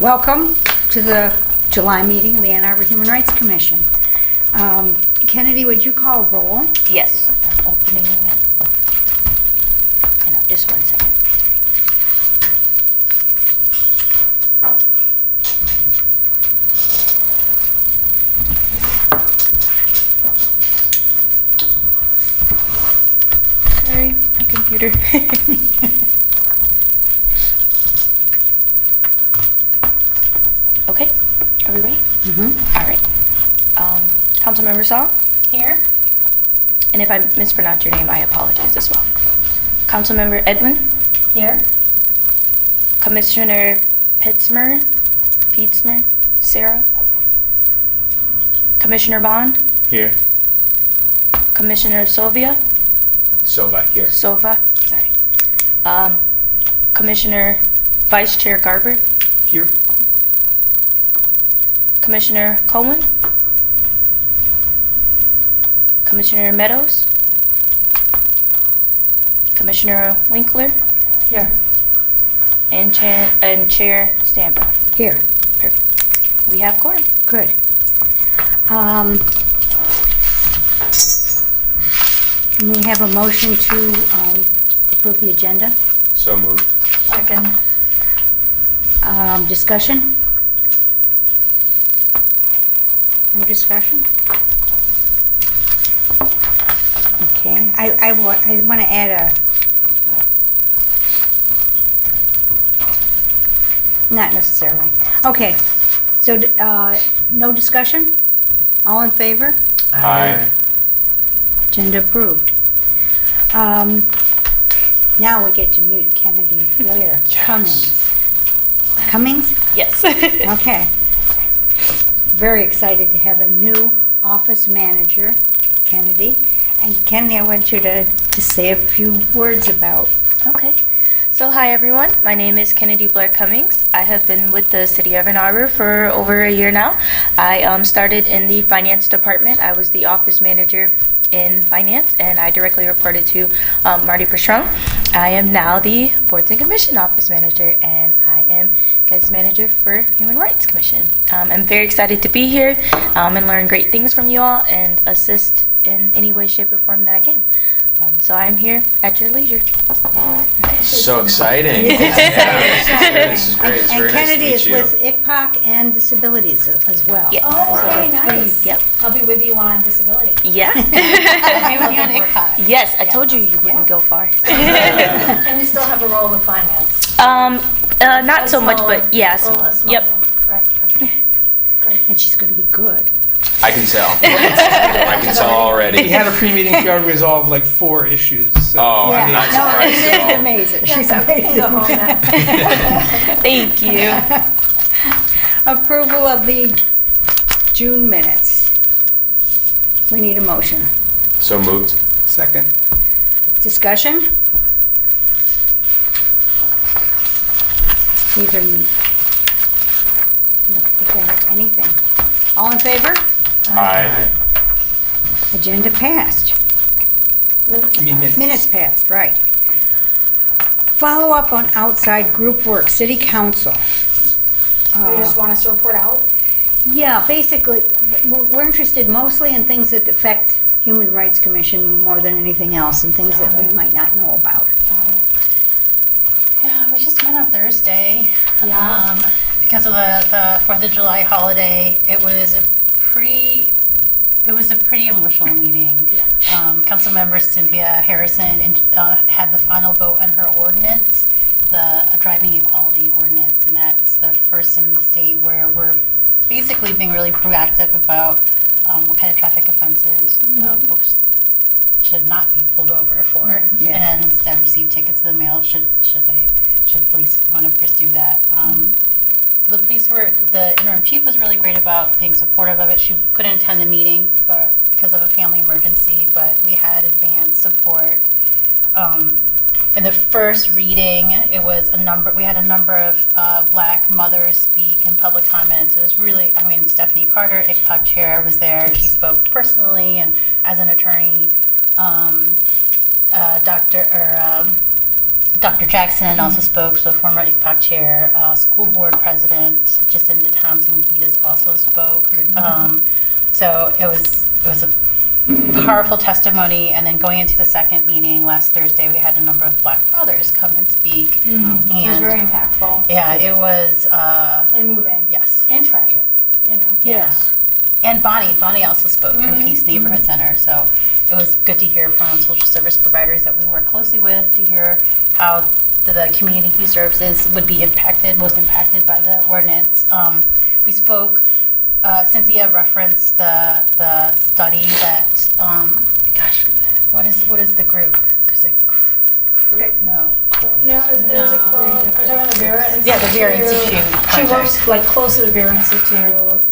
Welcome to the July meeting of the Ann Arbor Human Rights Commission. Kennedy, would you call roll? Yes, I'm opening it. And just 1 second. Sorry, my computer. Okay, are we ready? Mm-hmm. All right. Councilmember Song? Here. And if I mispronounce your name, I apologize as well. Councilmember Edwin? Here. Commissioner Pitzmer? Sarah? Commissioner Bond? Here. Commissioner Sova? Here. Sorry. Commissioner Vice Chair Garber? Here. Commissioner Coleman? Commissioner Meadows? Commissioner Winkler? Here. And Chair Stamper. Here. Perfect. We have quorum. Good. Can we have a motion to approve the agenda? So moved. Second. Discussion? No discussion? Okay. I want to add not necessarily. Okay. So, no discussion? All in favor? Aye. Agenda approved. Now we get to meet Kennedy Blair Cummings. Cummings? Yes. Okay. Very excited to have a new office manager, Kennedy. And Kennedy, I want you to say a few words about. Okay. So hi everyone, my name is Kennedy Blair Cummings. I have been with the City of Ann Arbor for over a year now. I started in the finance department. I was the office manager in finance and I directly reported to Marty Pastrone. I am now the Boards and Commission office manager and I am guest manager for Human Rights Commission. I'm very excited to be here and learn great things from you all and assist in any way, shape, or form that I can. So I'm here at your leisure. So exciting. Yeah, this is great. It's And very Kennedy nice is to meet you. with ICPOC and disabilities as well. Yes. Oh, okay, Wow. nice. Yep. I'll be with you on disability. Yeah. I'll be with you on ICPOC. Yes, I told you wouldn't go far. And you still have a role with finance? Not A so much, smaller- but yeah. well, a smaller- Yep. Right, okay. Great. And she's going to be good. I can tell. I can tell We already. had a pre-meeting, she already resolved like 4 issues. So Oh, I'm Yeah. not No, surprised she's at all. amazing. Yes, She's I can go home amazing. now. Thank you. Approval of the June minutes. We need a motion. So moved. Second. Discussion? These are, no, if they have anything. All in favor? Aye. Agenda passed. I mean, Minutes passed, right. Follow up on outside group work, city council. You just want us to report out? Yeah, basically, we're interested mostly in things that affect Human Rights Commission more than anything else, and things that we might not know about. Got it. Yeah, we just met on Thursday. Yeah. Because of the 4th of July holiday, it was a pretty emotional meeting. Councilmember Cynthia Harrison had the final vote on her ordinance, the driving equality ordinance, and that's the first in the state where we're basically being really proactive about what kind of traffic offenses folks should not be pulled over for, Yes. and instead receive tickets in the mail should police want to pursue that. The interim chief was really great about being supportive of it. She couldn't attend the meeting because of a family emergency, but we had advanced support. In the first reading, we had a number of Black mothers speak in public comments. It was really, Stephanie Carter, ICPOC chair, was there. She spoke personally and as an attorney. Dr. Jackson also spoke, so former ICPOC chair, school board president Jacinda Townsend-Gitas also spoke. So it was a powerful testimony, and then going into the second meeting last Thursday, we had a number of Black fathers come and speak. It was And very impactful. yeah, it was, And moving. yes. And tragic, you know? Yes. And Bonnie also spoke from Peace Neighborhood Center, so it was good to hear from social service providers that we work closely with, to hear how the community he serves would be most impacted by the ordinance. We spoke, Cynthia referenced the study that, gosh, what is the group? Is it no. No, it was a quote. Are you talking about the Vera Institute? Yeah, the Vera Institute She project. works like closely with Vera Institute.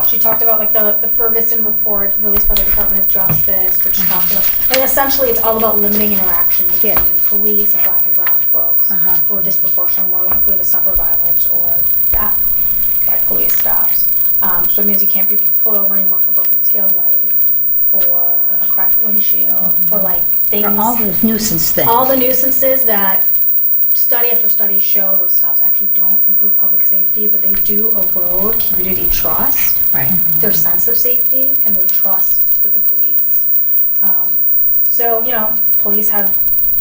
She talked about like the Ferguson report released by the Department of Justice, which talked about, and essentially it's all about limiting interaction between police and Black and brown folks who are disproportionately more likely to suffer violence or death by police stops. So it means you can't be pulled over anymore for broken tail light, for a cracked windshield, for like things. For all those nuisance things. All the nuisances that study after study show those stops actually don't improve public safety, but they do erode community trust, Right. their sense of safety, and their trust with the police. So, you know, police have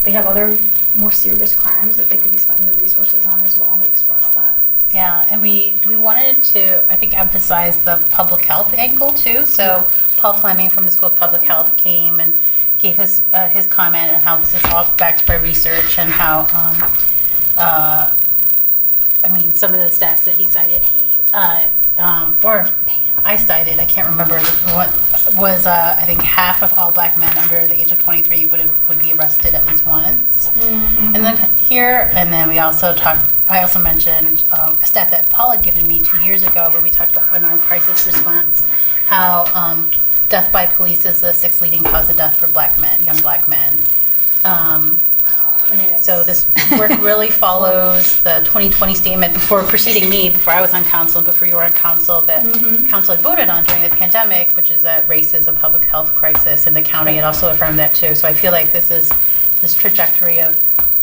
other more serious crimes that they could be spending their resources on as well, and they express that. Yeah, and we wanted to, I think, emphasize the public health angle too. So Paul Fleming from the School of Public Health came and gave his comment on how this is all backed by research, and how, I mean, some of the stats that he cited, or I cited, I can't remember what was, I think half of all Black men under the age of 23 would be arrested at least once. And then here, and then I also mentioned a stat that Paul had given me 2 years ago, where we talked about unarmed crisis response, how death by police is the 6th leading cause of death for Black men, young Black men. So this work really follows the 2020 statement before I was on council, before you were on council, that council had voted on during the pandemic, which is that race is a public health crisis in the county. It also affirmed that too. So I feel like this trajectory of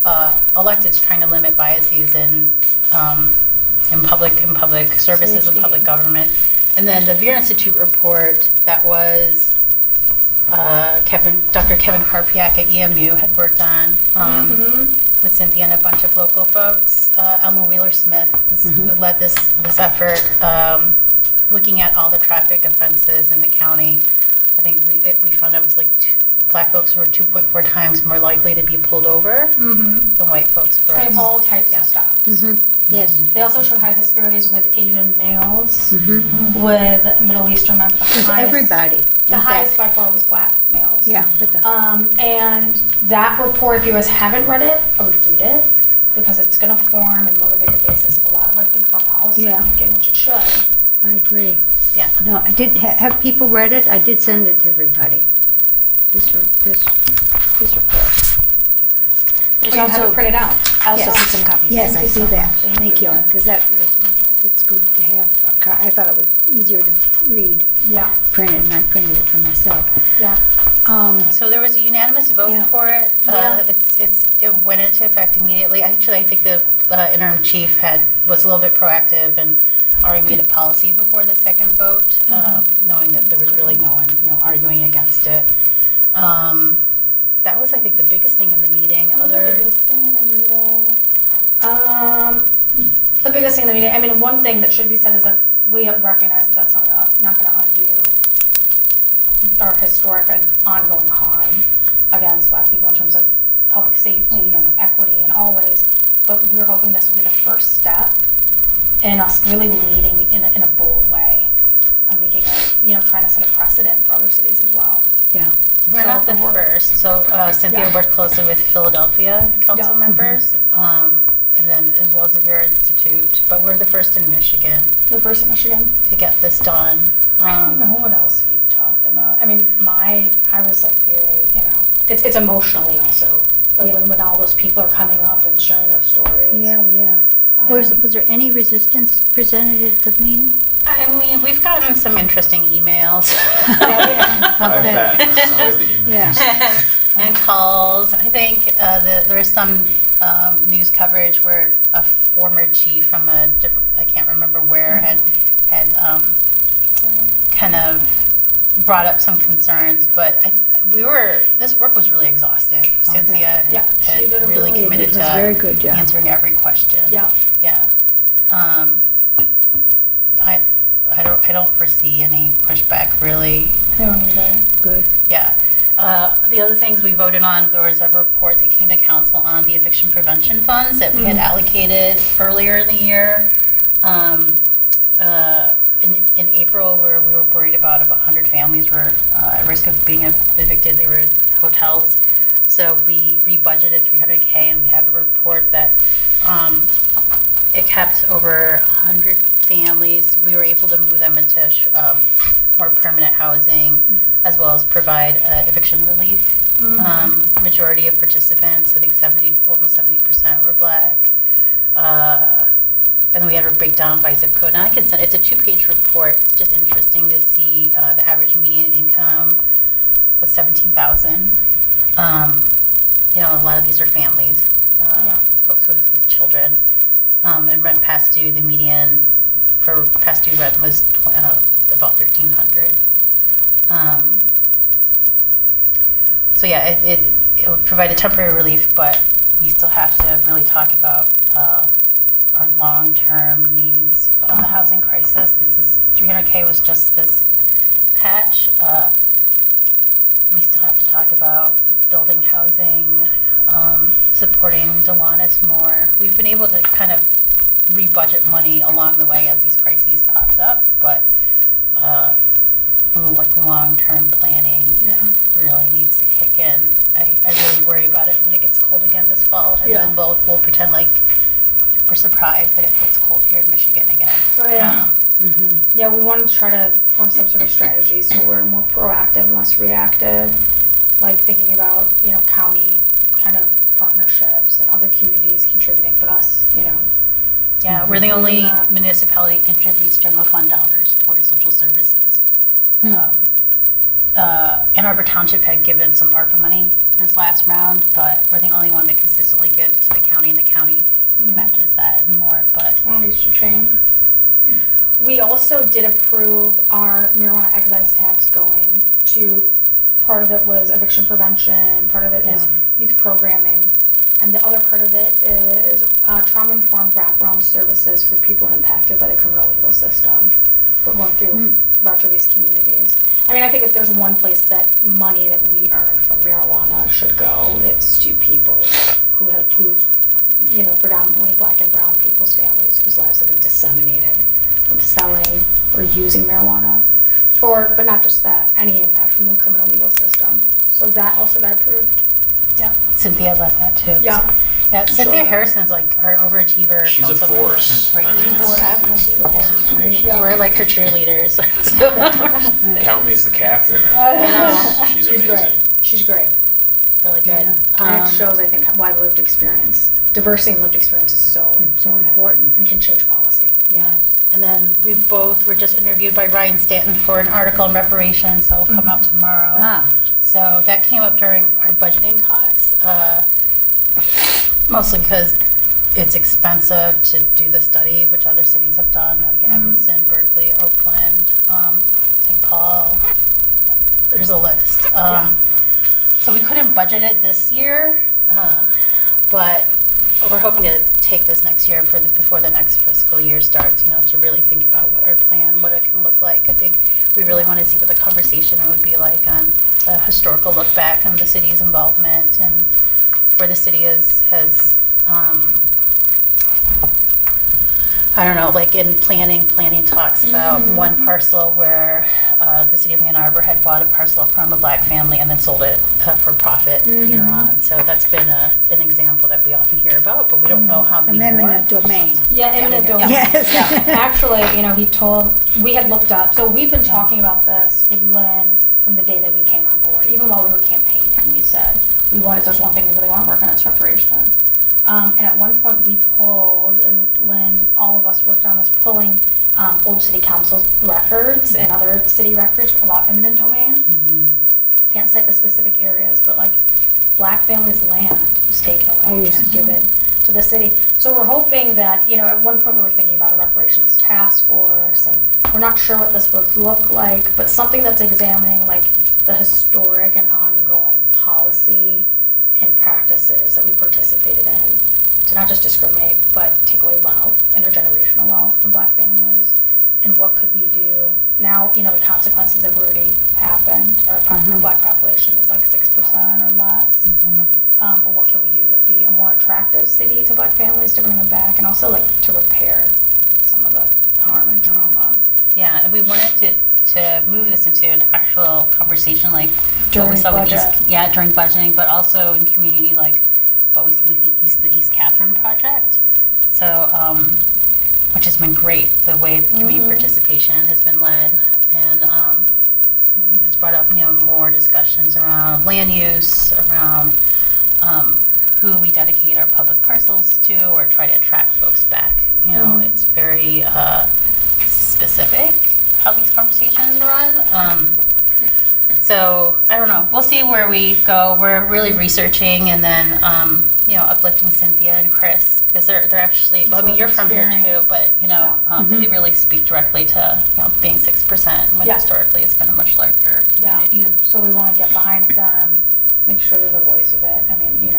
electeds trying to limit biases in public services and public government. And then the Vera Institute report that was Dr. Kevin Karpiak at EMU had worked on with Cynthia and a bunch of local folks. Elmer Wheeler-Smith led this effort, looking at all the traffic offenses in the county. I think we found out it was like Black folks were 2.4 times more likely to be pulled over than white folks for And all types of stops. Yes. They also showed high disparities with Asian males, with Middle Eastern men. With everybody. The highest by far was Black males. Yeah. But And that report, if you guys haven't read it, I would read it, because it's going to form and motivate the basis of a lot of, I think, our policy making, which it should. I agree. Yeah. No, I did have people read it. I did send it to everybody. This report. There's also printed out. I also Yes. put some copies. Yes, I you see so that. much. Thank you, because it's good to have I thought it was easier to read Yeah, printed, and I printed it for myself. yeah. So there was a unanimous vote Yeah. for it. Yeah. It went into effect immediately. Actually, I think the interim chief was a little bit proactive and already made a policy before the second vote, knowing that there was really no one, arguing against it. That was, I think, the biggest thing in the meeting. The biggest thing in the meeting. The biggest thing in the meeting. I mean, one thing that should be said is that we recognize that that's not going to undo our historic and ongoing harm against Black people in terms of public safety, equity, in all ways. But we're hoping this will be the first step in us really leading in a bold way, and making trying to set a precedent for other cities as well. Yeah. We're not the first. So Cynthia worked closely with Philadelphia council members, and then as well as the Vera Institute. But we're the first in Michigan The first in Michigan. to get this done. I don't know what else we talked about. I mean, I was like very, it's emotionally also, like when all those people are coming up and sharing their stories. Yeah. Was there any resistance presented at the meeting? I mean, we've gotten some interesting emails. I bet. It's always the email. Yeah. And calls. I think there is some news coverage where a former chief from a different, I can't remember where, had kind of brought up some concerns, but this work was really exhaustive. Cynthia Yeah, she did had a really really committed good to job. Very good job. answering every question. Yeah. Yeah. I don't foresee any pushback really. I don't either. Good. Yeah. The other things we voted on, there was a report that came to council on the eviction prevention funds that we had allocated earlier in the year. In April, where we were worried about 100 families were at risk of being evicted. They were in hotels. So we rebudgeted $300K, and we have a report that it kept over 100 families. We were able to move them into more permanent housing, as well as provide eviction relief. Majority of participants, I think almost 70% were Black. And then we had a breakdown by zip code. And I can send, it's a 2-page report. It's just interesting to see the average median income was $17,000. A lot of these are families, folks with children. And rent past due, the median for past due rent was about $1,300. So yeah, it would provide a temporary relief, but we still have to really talk about our long-term needs on the housing crisis. This is 300K was just this patch. We still have to talk about building housing, supporting Delonis more. We've been able to kind of rebudget money along the way as these crises popped up, but like long-term planning really needs to kick in. I really worry about it when it gets cold again this fall, and then we'll pretend like we're surprised that it gets cold here in Michigan again. Yeah, we wanted to try to form some sort of strategy so we're more proactive and less reactive, like thinking about, county kind of partnerships and other communities contributing, but us, Yeah, we're the only municipality that contributes general fund dollars towards social services. Ann Arbor Township had given some ARPA money this last round, but we're the only one that consistently gives to the county, and the county matches that and more. But that needs to change. We also did approve our marijuana excise tax going to, part of it was eviction prevention, part of it is youth programming, and the other part of it is trauma-informed wraparound services for people impacted by the criminal legal system. We're going through voucher-based communities. I mean, I think if there's one place that money that we earn from marijuana should go, it's to people who predominantly Black and brown people's families whose lives have been disseminated from selling or using marijuana, but not just that, any impact from the criminal legal system. So that also got approved. yeah, Cynthia led that too. Yeah. Yeah, Cynthia Harrison's like our overachiever. She's a council member. force. Right. I mean, We're like her cheerleaders. count me as the captain. She's amazing. Great. She's great. Really good. And it shows, I think, why lived experience, diversity in lived experience is so important and can change policy. Yeah. And then we're just interviewed by Ryan Stanton for an article on reparations, so it'll come out tomorrow. So that came up during our budgeting talks, mostly because it's expensive to do the study, which other cities have done, like Evanston, Berkeley, Oakland, St. Paul. There's a list. So we couldn't budget it this year, but we're hoping to take this next year before the next fiscal year starts, to really think about what our plan, what it can look like. I think we really want to see what the conversation would be like on a historical look back on the city's involvement and where the city has I don't know, like in planning talks about one parcel where the city of Ann Arbor had bought a parcel from a Black family and then sold it for profit later on. So that's been an example that we often hear about, but we don't know how many more. Eminent domain. Yeah, eminent domain. Yes. Yeah. Actually, we had looked up, so we've been talking about this with Lynn from the day that we came on board. Even while we were campaigning, we said, there's one thing we really want to work on, it's reparations. And at one point we pulled, and Lynn, all of us worked on this, pulling old city council records and other city records about eminent domain. Can't cite the specific areas, but like black families' land was taken away, Oh, just yes. given to the city. So we're hoping that, at one point we were thinking about a reparations task force, and we're not sure what this would look like, but something that's examining like the historic and ongoing policy and practices that we participated in to not just discriminate, but take away wealth, intergenerational wealth from black families. And what could we do? Now, the consequences have already happened. Our black population is like 6% or less. But what can we do to be a more attractive city to black families, to bring them back, and also like to repair some of the harm and trauma? Yeah, and we wanted to move this into an actual conversation, like what During we saw with budget. during budgeting, but also in community, like what we see with the East Catherine project. So, which has been great, the way the community participation has been led, and has brought up more discussions around land use, around who we dedicate our public parcels to, or try to attract folks back. It's very specific how these conversations run. So I don't know. We'll see where we go. We're really researching, and then uplifting Cynthia and Chris, because they're actually. Well, I mean, you're from here too, Experience. but they really speak directly to being 6% when Yeah. historically it's been a much larger community. Yeah, so we want to get behind them, make sure they're the voice of it. I mean,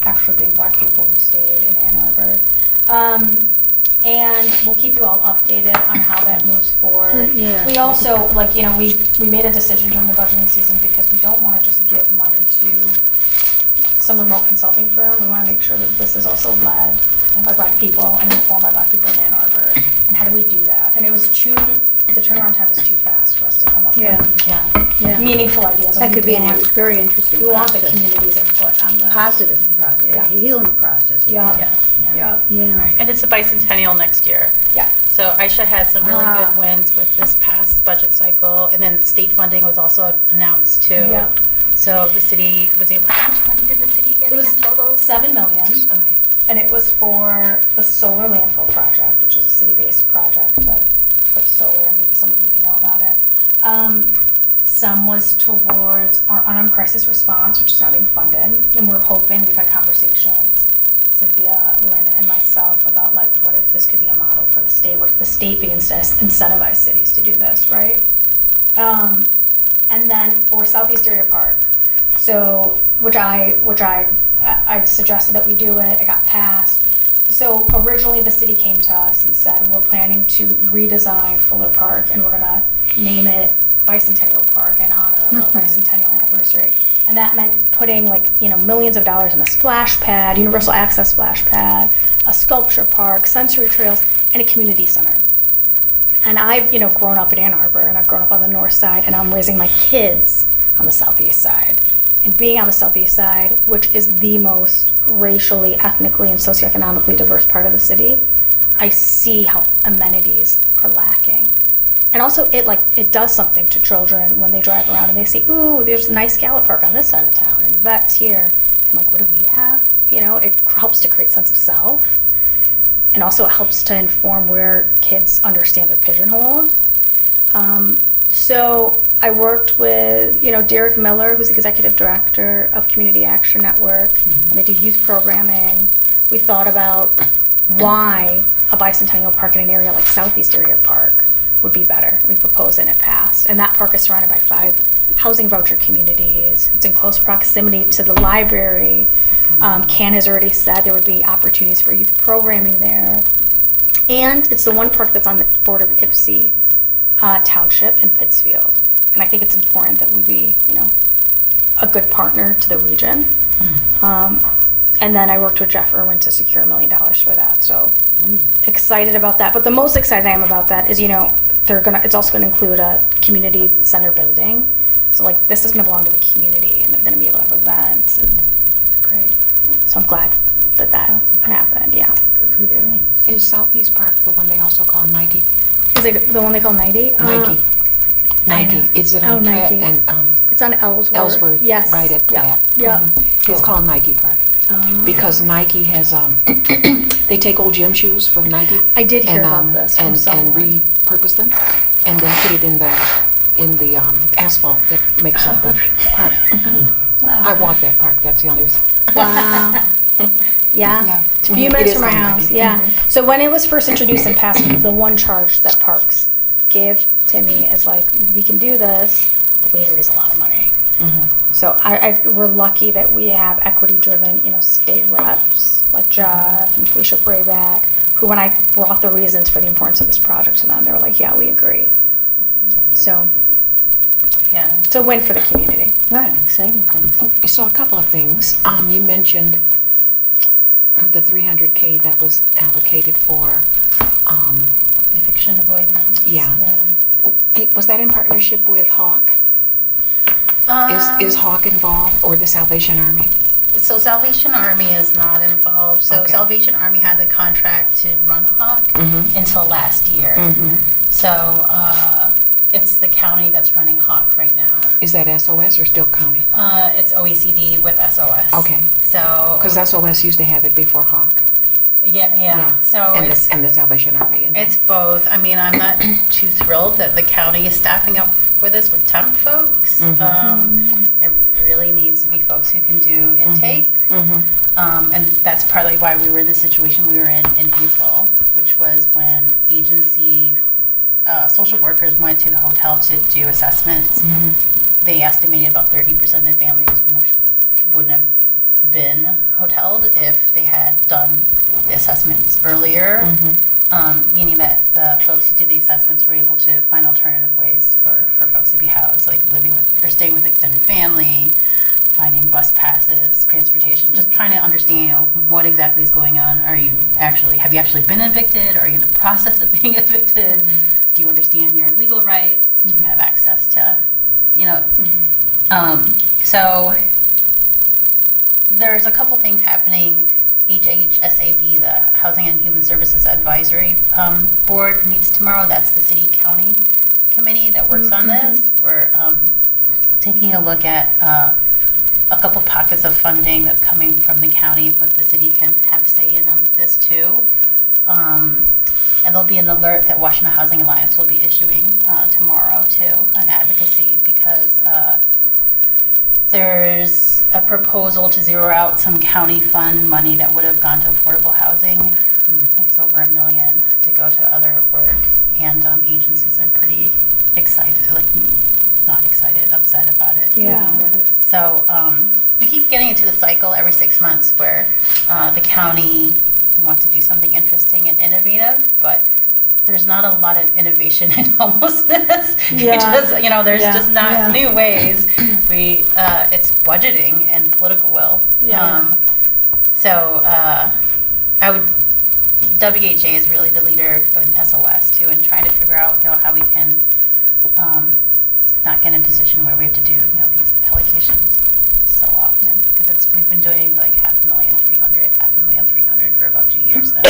actually being black people who stayed in Ann Arbor. And we'll keep you all updated on how that moves forward. Yeah. We also, we made a decision during the budgeting season because we don't want to just give money to some remote consulting firm. We want to make sure that this is also led by black people and informed by black people in Ann Arbor. And how do we do that? And the turnaround time is too fast for us to come up Yeah. with Yeah. meaningful ideas. That And could we be a want- very interesting We want the process. community's input on this. Positive process, Yeah. a healing process. Yeah. Yeah. Yeah. And it's a bicentennial next year. Yeah. So Aisha had some really Ah. good wins with this past budget cycle, and then state funding was also announced too. Yeah. So the city was able, how much money did the city get It was again total? $7 million. Okay. And it was for the solar landfill project, which is a city-based project to put solar, I mean, some of you may know about it. Some was towards our unarmed crisis response, which is now being funded, and we're hoping, we've had conversations, Cynthia, Lynn, and myself, about what if this could be a model for the state? What if the state begins to incentivize cities to do this, right? And then for Southeast Area Park, so, which I suggested that we do it, it got passed. So originally the city came to us and said, we're planning to redesign Fuller Park and we're gonna name it Bicentennial Park in honor of our bicentennial anniversary. And that meant putting millions of dollars in a splash pad, universal access splash pad, a sculpture park, sensory trails, and a community center. And I've, grown up in Ann Arbor, and I've grown up on the north side, and I'm raising my kids on the southeast side. And being on the southeast side, which is the most racially, ethnically, and socioeconomically diverse part of the city, I see how amenities are lacking. And also, it does something to children when they drive around and they see, ooh, there's a nice Gallup Park on this side of town, and Vet's here, and what do we have? It helps to create a sense of self. And also it helps to inform where kids understand they're pigeonholed. So I worked with, Derek Miller, who's executive director of Community Action Network, and they do youth programming. We thought about why a bicentennial park in an area like Southeast Area Park would be better. We proposed and it passed. And that park is surrounded by 5 housing voucher communities. It's in close proximity to the library. Ken has already said there would be opportunities for youth programming there. And it's the one park that's on the border of Ypsi Township in Pittsfield. And I think it's important that we be, a good partner to the region. And then I worked with Jeff Irwin to secure $1 million for that. So excited about that. But the most excited I am about that is, it's also gonna include a community center building. So this is gonna belong to the community, and they're gonna be able to have events and. Great. So I'm glad that happened, yeah. Is Southeast Park the one they also call Nike? Is it the one they call 90? Nike. I know. Nike. Is it Oh, on Platt Nike. and It's on Ellsworth. Ellsworth? Yes. Right at Yeah. Platt. Yeah. It's called Nike Park. Because Nike has, they take old gym shoes from Nike. I did hear and, about this from and someone. repurpose them, and then put it in the asphalt that makes up the park. I walk that park, that's the only reason. Wow. Yeah. Yeah. It's a few Mhm. minutes It from is my already. house. Yeah. So when it was first introduced and passed, the one charge that parks gave to me is like, we can do this, but we raise a lot of money. So we're lucky that we have equity-driven, state reps like Jeff and Felicia Brayback, who when I brought the reasons for the importance of this project to them, they were like, yeah, we agree. So Yeah. it's a win for the community. Right, exciting things. So a couple of things. You mentioned the 300K that was allocated for, Eviction avoidance. Yeah. Was that in partnership with Hawk? Um, Is Hawk involved, or the Salvation Army? So Salvation Army is not involved. So Okay. Salvation Army had the contract to run Hawk Mhm. until last year. Mhm. So it's the county that's running Hawk right now. Is that SOS or still county? It's OECD with SOS. Okay. So Because SOS used to have it before Hawk. yeah. So and it's the Salvation Army. it's both. I mean, I'm not too thrilled that the county is staffing up for this with temp folks. It really needs to be folks who can do intake. And that's partly why we were in the situation we were in April, which was when agency social workers went to the hotel to do assessments. They estimated about 30% of the families wouldn't have been hoteled if they had done the assessments earlier, meaning that the folks who did the assessments were able to find alternative ways for folks to be housed, like living with or staying with extended family, finding bus passes, transportation, just trying to understand, what exactly is going on. Have you actually been evicted? Are you in the process of being evicted? Do you understand your legal rights? Do you have access to, so there's a couple things happening. HHSAB, the Housing and Human Services Advisory Board, meets tomorrow. That's the city-county committee that works on this. We're taking a look at a couple pockets of funding that's coming from the county, but the city can have say in on this too. And there'll be an alert that Washington Housing Alliance will be issuing tomorrow too, on advocacy, because there's a proposal to zero out some county fund money that would have gone to affordable housing. I think it's over $1 million to go to other work, and agencies are pretty excited, not excited, upset about it. Yeah. So we keep getting into the cycle every 6 months where the county wants to do something interesting and innovative, but there's not a lot of innovation in homelessness. There's just not new ways. It's budgeting and political will. WHA is really the leader in SOS too, and trying to figure out how we can not get in a position where we have to do these allocations so often, because we've been doing like $500,300 for about 2 years now.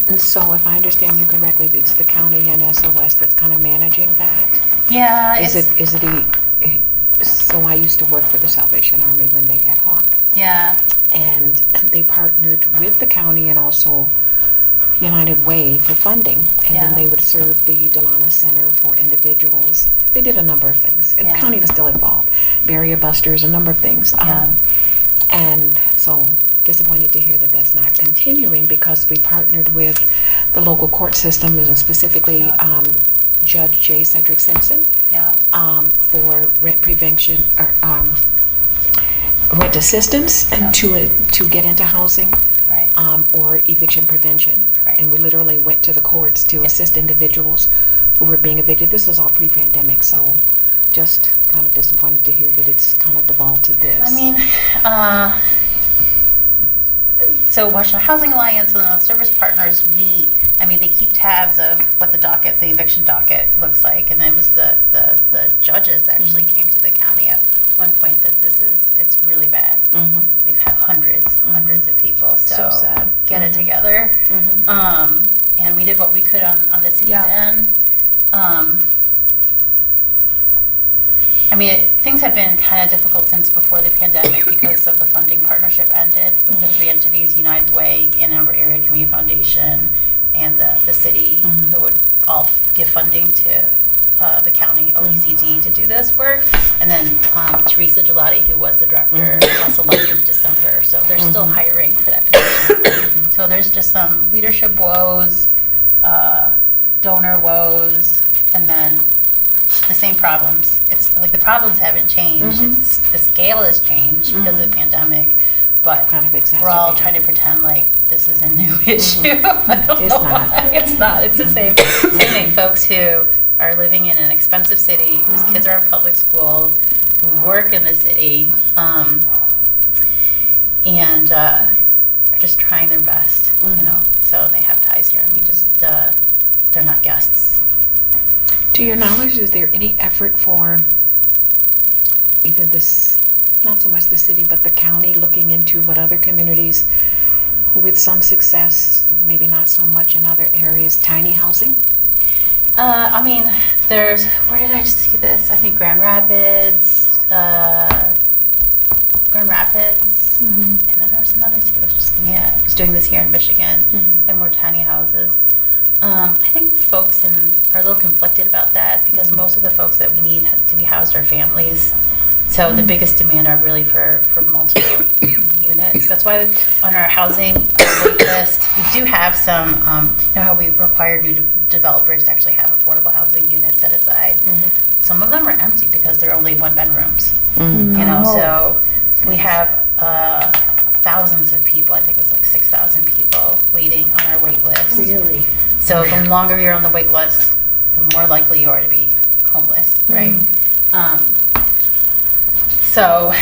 And so if I understand you correctly, it's the county and SOS that's kind of managing that? Yeah. So I used to work for the Salvation Army when they had Hawk. Yeah. And they partnered with the county and also United Way for funding. And then they would serve the Delana Center for individuals. They did a number of things. And the county was still involved. Barrier busters, a number of things. And so disappointed to hear that that's not continuing, because we partnered with the local court system, and specifically Judge J. Cedric Simpson, for rent prevention or rent assistance and to get into housing, or eviction prevention. And we literally went to the courts to assist individuals who were being evicted. This was all pre-pandemic, so just kind of disappointed to hear that it's kind of devolved to this. I mean, so Washington Housing Alliance and the service partners meet. I mean, they keep tabs of what the eviction docket looks like, and it was the judges actually came to the county at one point and said, it's really bad. We've had hundreds of people, so sad. Get it together. And we did what we could on the city's end. I mean, things have been kind of difficult since before the pandemic because of the funding partnership ended with the three entities, United Way, Ann Arbor Area Community Foundation, and the city that would all give funding to the county OECD to do this work. And then Teresa Gelati, who was the director, also left in December. So they're still hiring for that position. So there's just some leadership woes, donor woes, and then the same problems. It's like the problems haven't changed. It's the scale has changed because of the pandemic, but Kind of we're all exacerbated. trying to pretend like this is a new issue. I don't It's know not. why. It's not. It's the same thing. Folks who are living in an expensive city, whose kids are in public schools, who work in the city, and are just trying their best, you know. So they have ties here, and we just they're not guests. To your knowledge, is there any effort for either this, not so much the city, but the county looking into what other communities with some success, maybe not so much in other areas, tiny housing? I mean, there's, where did I see this? I think Grand Rapids, and then there's another city I was just looking at, who's doing this here in Michigan, and more tiny houses. I think folks are a little conflicted about that because most of the folks that we need to be housed are families. So the biggest demand are really for multiple units. That's why on our housing wait list, we do have some, you know how we require new developers to actually have affordable housing units set aside. Some of them are empty because they're only one bedrooms. You know, so we have thousands of people, I think it was like 6,000 people waiting on our wait list. Really? So the longer you're on the wait list, the more likely you are to be homeless, right? So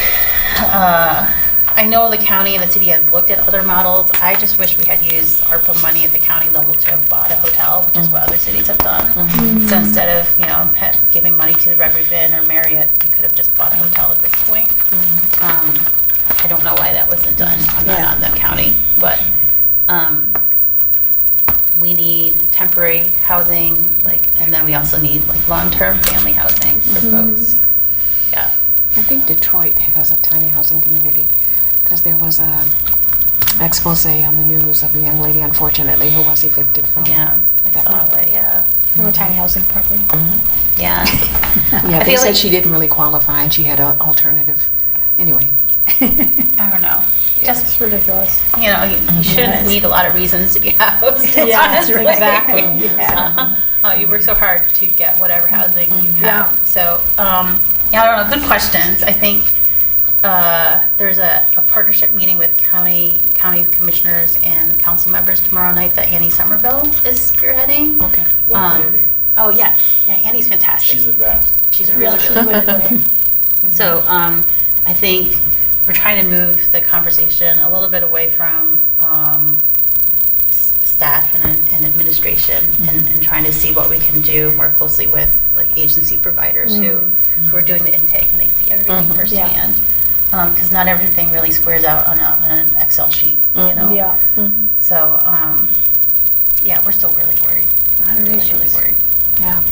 I know the county and the city has looked at other models. I just wish we had used ARPA money at the county level to have bought a hotel, which is what other cities have done. So instead of, you know, giving money to the Red Ribbon or Marriott, we could have just bought a hotel at this point. I don't know why that wasn't done. I'm not on the county, but we need temporary housing, and then we also need long-term family housing for folks. Yeah. I think Detroit has a tiny housing community because there was a expose on the news of a young lady, unfortunately, who was evicted from. Yeah, I that saw one. that, yeah. From a tiny housing property. Yeah. Yeah, I they feel said like- she didn't really qualify and she had an alternative. Anyway. I don't know. Just, It's ridiculous. you know, you shouldn't need a lot of reasons to be housed. Yes, honestly. exactly. Yeah. You work so hard to get whatever housing you have. So, yeah, I don't know, good questions. I think there's a partnership meeting with county commissioners and council members tomorrow night that Annie Somerville is spearheading. Okay. Oh, yeah. Yeah, Annie's fantastic. She's the best. She's really, really good. So I think we're trying to move the conversation a little bit away from staff and administration and trying to see what we can do more closely with agency providers who are doing the intake and they see everything firsthand. Because not everything really squares out on an Excel sheet, you know? Yeah. So, yeah, we're still really worried. A lot of Really issues. worried. Yeah.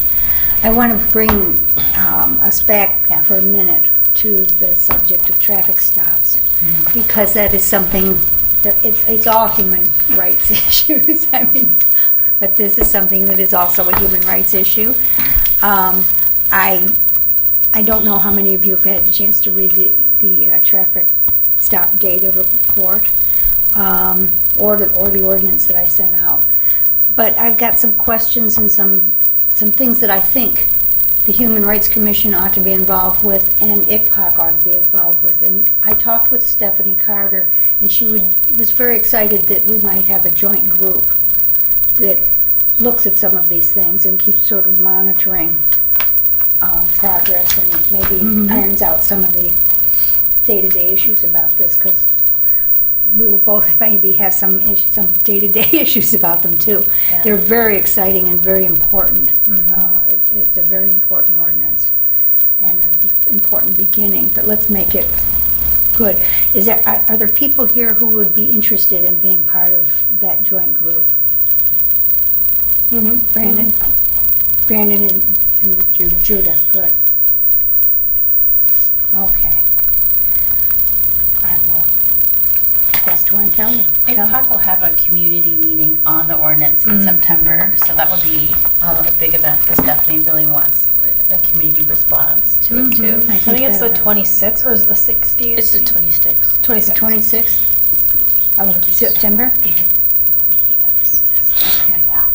I want to bring us back Yeah. for a minute to the subject of traffic stops, because that is something, that it's all human rights issues, I mean, but this is something that is also a human rights issue. I don't know how many of you have had a chance to read the traffic stop data report, or the ordinance that I sent out. But I've got some questions and some things that I think the Human Rights Commission ought to be involved with and ICPOC ought to be involved with. And I talked with Stephanie Carter, and she was very excited that we might have a joint group that looks at some of these things and keeps sort of monitoring progress and maybe irons out some of the day-to-day issues about this, because we will both maybe have some day-to-day issues about them too. Yeah. They're very exciting and very important. It's a very important ordinance and an important beginning, but let's make it good. Are there people here who would be interested in being part of that joint group? Brandon? Brandon and Judah. Judah, good. Okay. I will. That's what I tell you. ICPOC will have a community meeting on the ordinance in September, so that will be a big event that Stephanie really wants a community response to it too. I think it's the that'll- 26th, or is it the 16th? It's the 26th. 26th. 26th of September? Okay.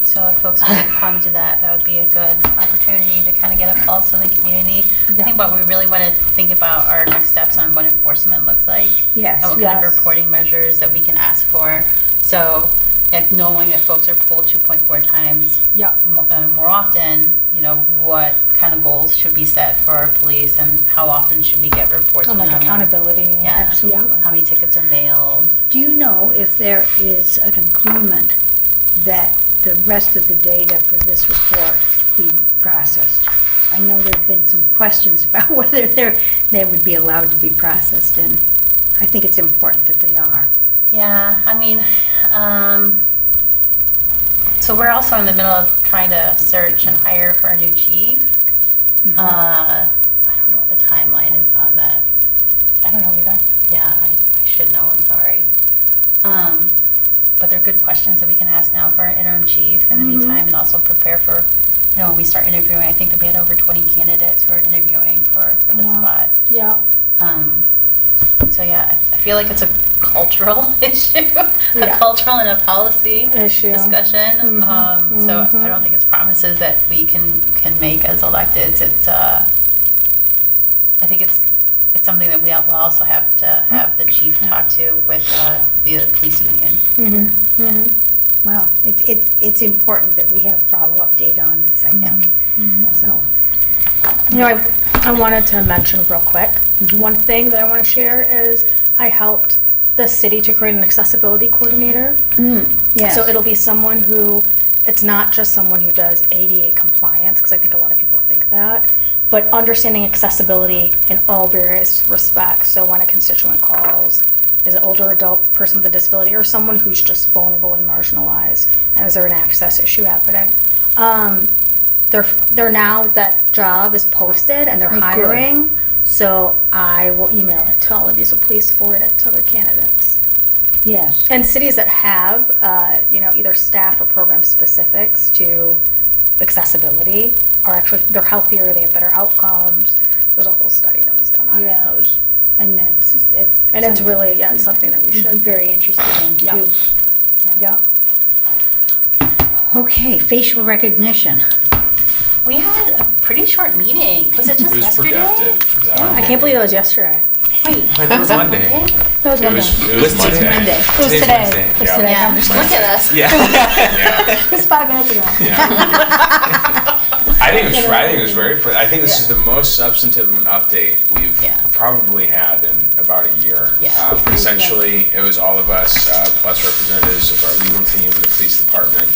So if folks want to come to that, that would be a good opportunity to kind of get a pulse on the community. I think what we really want to think about are next steps on what enforcement looks like. Yes. And what kind of reporting measures that we can ask for. So like knowing that folks are pulled 2.4 times Yeah. more often, you know, what kind of goals should be set for our police and how often should we get reports On from like them? accountability. Yeah. Absolutely. How many tickets are mailed? Do you know if there is an agreement that the rest of the data for this report be processed? I know there have been some questions about whether they would be allowed to be processed, and I think it's important that they are. Yeah, I mean, so we're also in the middle of trying to search and hire for a new chief. I don't know what the timeline is on that. I don't know either. Yeah, I should know, I'm sorry. But they're good questions that we can ask now for our interim chief in the meantime, and also prepare for, you know, when we start interviewing. I think that we had over 20 candidates who are interviewing for the spot. Yeah. So yeah, I feel like it's a cultural issue, a Yeah. cultural and a policy Issue. discussion. So I don't think it's promises that we can make as electeds. It's I think it's something that we'll also have to have the chief talk to with the police union. Yeah. Well, it's important that we have follow-up data on this, I think. So, You know, I wanted to mention real quick, one thing that I want to share is I helped the city to create an accessibility coordinator. yes. So it'll be someone who, it's not just someone who does ADA compliance, because I think a lot of people think that, but understanding accessibility in all various respects. So when a constituent calls, is an older adult person with a disability or someone who's just vulnerable and marginalized, and is there an access issue happening? They're now, that job is posted and they're Oh, good. hiring, so I will email it to all of you, so please forward it to other candidates. Yes. And cities that have, you know, either staff or program specifics to accessibility are actually, they're healthier, they have better outcomes. There's a whole study that was done on it. Yeah. That was- And it's And it's something really, yeah, it's something that we we'd be should, very interested in, Yeah. too. yeah. Okay, facial recognition. We had a pretty short meeting. Was it just It was yesterday? productive. I can't believe it was yesterday. Wait, I think it was Monday. That was It was Monday. Monday. Monday. It was Today's today. Wednesday, It was yeah. today. Yeah, I'm just- look at us. Yeah. It was 5 minutes ago. I think it was very. I think this is the most substantive of an update we've Yeah. probably had in about a year. Yeah. Essentially, it was all of us plus representatives of our legal team, the police department,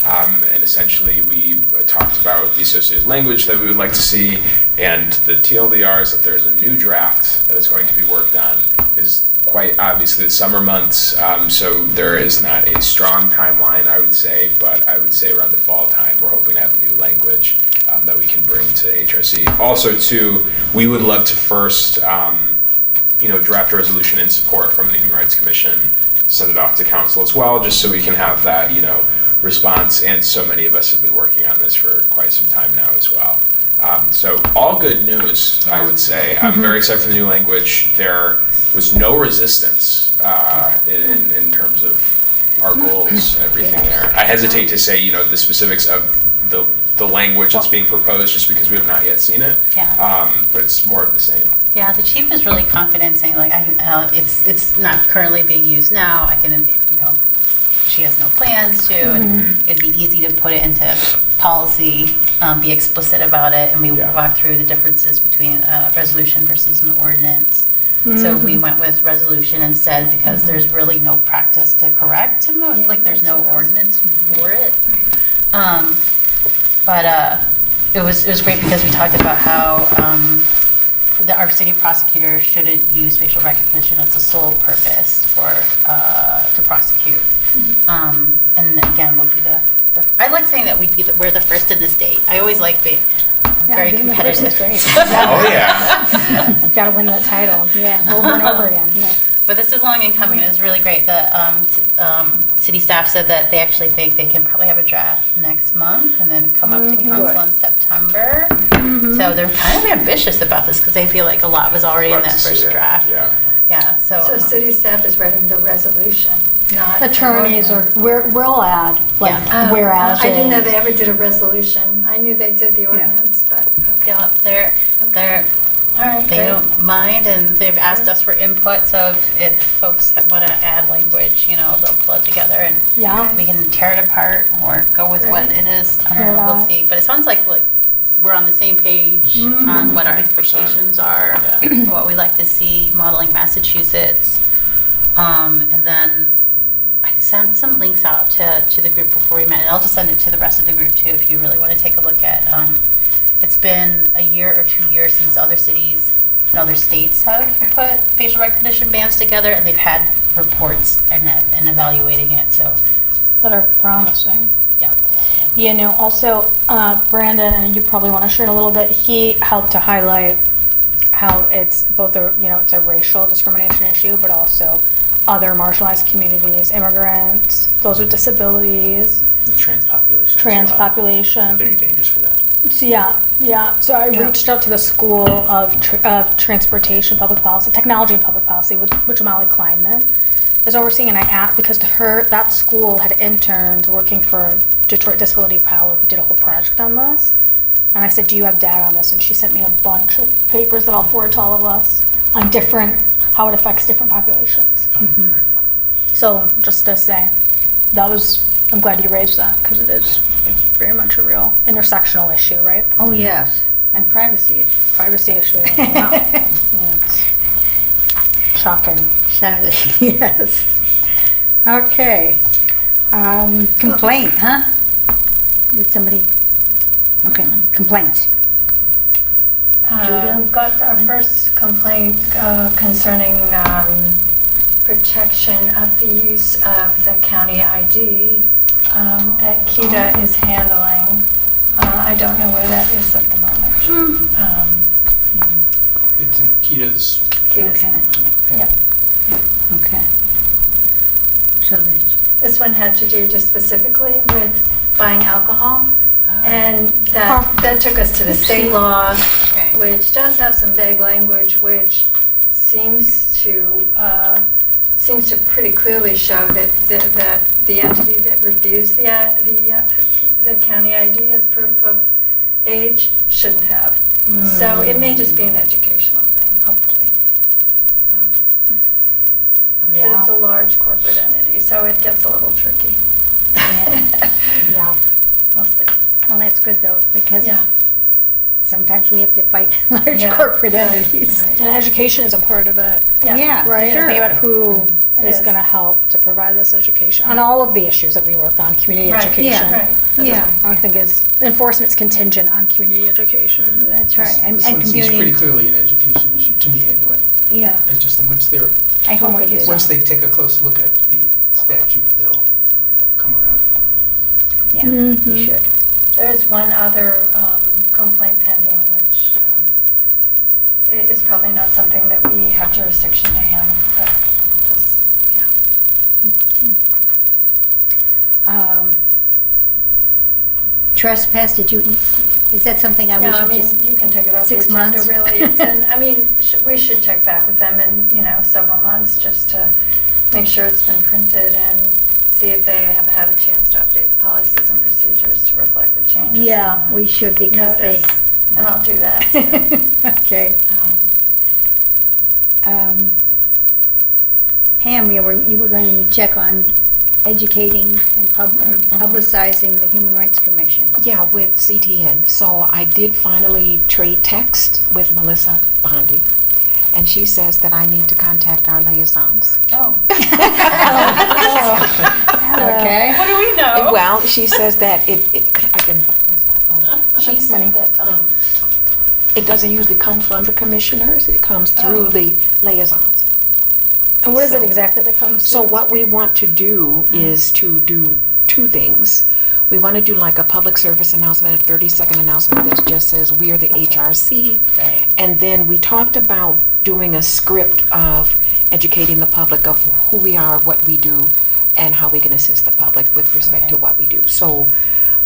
and essentially we talked about the associated language that we would like to see, and the TLDR is that there's a new draft that is going to be worked on. Is quite obviously the summer months, so there is not a strong timeline, I would say, but I would say around the fall time, we're hoping to have new language that we can bring to HRC. Also, too, we would love to first, draft a resolution in support from the Human Rights Commission, send it off to council as well, just so we can have that, response. And so many of us have been working on this for quite some time now as well. So all good news, I would say. I'm very excited for the new language. There was no resistance in terms of our goals and everything there. I hesitate to say, the specifics of the language that's being proposed just because we have not yet seen it. Yeah. But it's more of the same. Yeah, the chief is really confident saying like, it's not currently being used now. I can, she has no plans to, and it'd be easy to put it into policy, be explicit about it, and we Yeah. walk through the differences between resolution versus an ordinance. So we went with resolution instead because there's really no practice to correct, like there's no ordinance for it. But it was great because we talked about how our city prosecutor shouldn't use facial recognition as the sole purpose to prosecute. And again, we'll be I like saying that we're the first in the state. I always like being very being the first competitive. is great. Oh, yeah. I've got to win that title. Yeah. Over and over again. But this is long in coming, and it's really great. The city staff said that they actually think they can probably have a draft next month and then come up to council in September. So they're kind of ambitious about this because they feel like a lot was already in Love that to see first that. draft. Yeah. Yeah, So so. city staff is writing the resolution, not. Attorneys or, ordinance. we'll add, like, Yeah. whereas. I didn't know is. they ever did a resolution. I knew they did the ordinance, but, okay. Yeah, they're, All right, they great. don't mind, and they've asked us for input, so if folks want to add language, you know, they'll pull it together and Yeah. we can tear it apart or go with what it is. I don't know, we'll see. But it sounds like we're on the same page on what our 100%. expectations are, Yeah. what we like to see modeling Massachusetts. And then I sent some links out to the group before we met, and I'll just send it to the rest of the group too if you really want to take a look at. It's been a year or 2 years since other cities and other states have put facial recognition bans together, and they've had reports and evaluating it, so, That are promising. yeah. You know, also, Brandon, and you probably want to share a little bit, he helped to highlight how it's both a, you know, it's a racial discrimination issue, but also other marginalized communities, immigrants, those with disabilities, The trans population. as trans well. population. Very dangerous for that. So yeah. So I reached out to the School of Transportation, Public Policy, Technology and Public Policy, which Molly Kleinman is overseeing, and I asked because that school had interns working for Detroit Disability Power who did a whole project on this, and I said, "Do you have data on this?" And she sent me a bunch of papers that I'll forward to all of us on how it affects different populations. So just to say, I'm glad you raised that because it is very much a real intersectional issue, right? Oh, yes, and privacy issue. Privacy issue. Yeah. Yeah, it's shocking. Yes. Okay. Complaint, huh? Did somebody? Okay, complaints. Judah? We've got our first complaint concerning protection of the use of the county ID that KEDA is handling. I don't know where that is at the moment. It's in Kita's. KEDA's Okay. handling. Yep. Okay. So there's, This one had to do just specifically with buying alcohol. And that took us to the state law, Okay. which does have some vague language, which seems to pretty clearly show that the entity that refused the county ID as proof of age shouldn't have. So it may just be an educational thing, hopefully. But it's a large corporate entity, so it gets a little tricky. yeah. We'll see. Well, that's good though, because Yeah. sometimes we have to fight large Yeah. corporate Right. entities. Right. And education is a part of it, Yeah, right? sure. Think about who It is is. going to help to provide this education on all of the issues that we work on, community Right, education. Right. That's Yeah. right. I think is enforcement's contingent on community education. That's right. This And one seems pretty community, clearly an education issue, to me anyway. yeah, It's just, and once they're, I From hope what it you is. saw. once they take a close look at the statute, they'll come around. Yeah, you should. There is one other complaint pending, which is probably not something that we have jurisdiction to handle, but just, yeah. Trespass, is that something I No, I wish you mean, just, you can take it off the 6 agenda, months? really. It's in, I mean, we should check back with them in, several months, just to make sure it's been printed and see if they have had a chance to update the policies and procedures to reflect the changes. in yeah, the we should because they, notice, and I'll do that. okay. Um, Pam, you were going to check on educating and publicizing the Human Rights Commission. Yeah, with CTN. So I did finally trade text with Melissa Bondi, and she says that I need to contact our liaisons. Oh. Okay. What do we know? Well, she says that I can, where's my phone? She said that it doesn't usually come from the commissioners, it comes through the liaisons. And what is it So- exactly that comes? So through? what we want to do is to do two things. We want to do like a public service announcement, a 30-second announcement that just says, "We are the HRC." Right. And then we talked about doing a script of educating the public of who we are, what we do, and how we can assist the public with respect to what we do. So,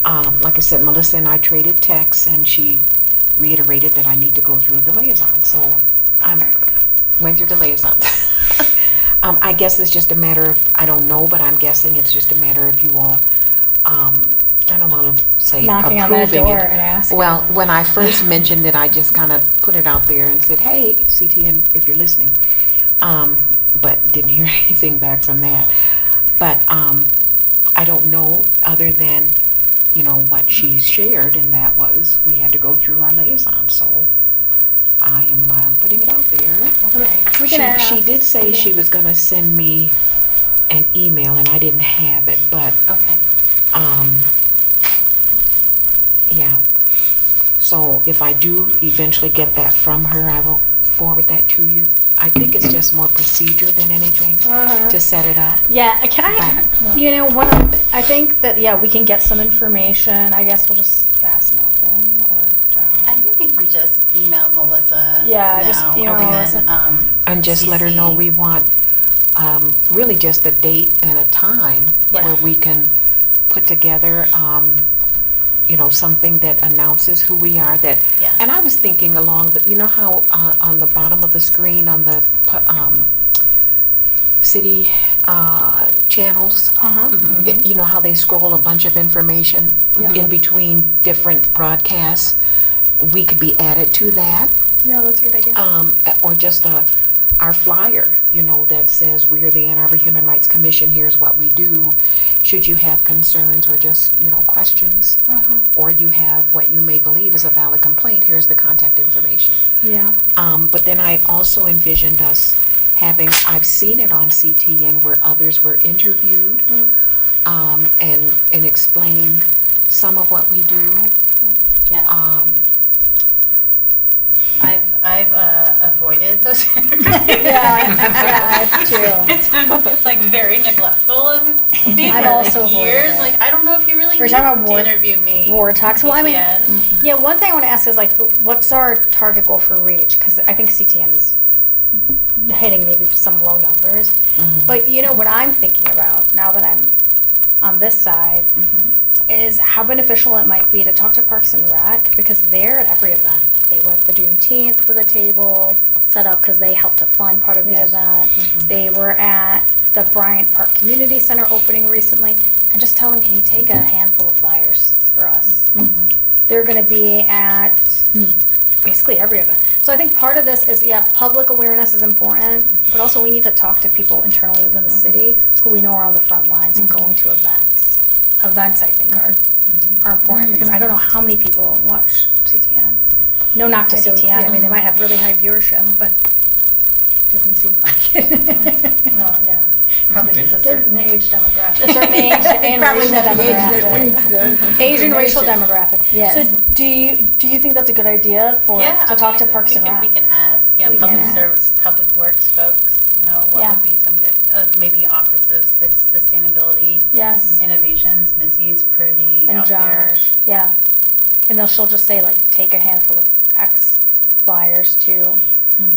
like I said, Melissa and I traded texts, and she reiterated that I need to go through the liaison. So I went through the liaison. I guess it's just a matter of, I don't know, but I'm guessing it's just a matter of you all, I don't want to say Knocking on that approving door it. and asking. Well, when I first mentioned it, I just kind of put it out there and said, hey, CTN, if you're listening. But didn't hear anything back from that. But I don't know, other than, you know, what she shared, and that was we had to go through our liaison. So I am putting it out there. Okay. We can ask. She did say she was going to send me an email, and I didn't have it, but Okay. yeah. So if I do eventually get that from her, I will forward that to you. I think it's just more procedure than anything to set it up. Yeah, can I, you know, I think that, yeah, we can get some information. I guess we'll just ask Milton or I John. think we can just email Melissa. Yeah, now, just email and Melissa. then, And just let her know CC. we want really just a date and a time Yeah. where we can put together, you know, something that announces who we are. That, Yeah. and I was thinking along the, you know how on the bottom of the screen on the city channels, you know how they scroll a bunch of information in between different broadcasts. We could be added to that. Yeah, that's a good idea. Or just our flyer, you know, that says we are the Ann Arbor Human Rights Commission, here's what we do. Should you have concerns or just, you know, questions, or you have what you may believe is a valid complaint, here's the contact information. Yeah. But then I also envisioned us having, I've seen it on CTN where others were interviewed and explain some of what we do. Yeah. I've avoided those interviews. I have too. It's been like very neglectful of me I've for also like avoided years. it. Like I don't know if you really We're need talking about to ward- interview me. Ward talks. Well, I mean, CTN. yeah, one thing I want to ask is like, what's our target goal for reach? Because I think CTN is hitting maybe some low numbers. But you know what I'm thinking about now that I'm on this side is how beneficial it might be to talk to Parks and Rec, because they're at every event. They were at the Juneteenth with a table set up because they helped to fund part of the event. They were at the Bryant Park Community Center opening recently. And just tell them, can you take a handful of flyers for us? They're going to be at basically every event. So I think part of this is, yeah, public awareness is important, but also we need to talk to people internally within the city who we know are on the front lines and going to events. Events, I think, are important, because I don't know how many people watch CTN. No knock to CTN. I mean, they might have really high viewership, but doesn't seem like it. Well, yeah, probably it's a certain age demographic. A certain age and Probably racial not the age that demographic. reads the Asian racial information. demographic. Yes. So do you think that's a good idea to talk to Parks and Rec? We can ask. Yeah, We public can service, public works folks. You know, what Yeah. would be some good? Maybe Office of Sustainability Yes. Innovations. Missy's pretty And out there. Josh, yeah. And she'll just say like, take a handful of X flyers to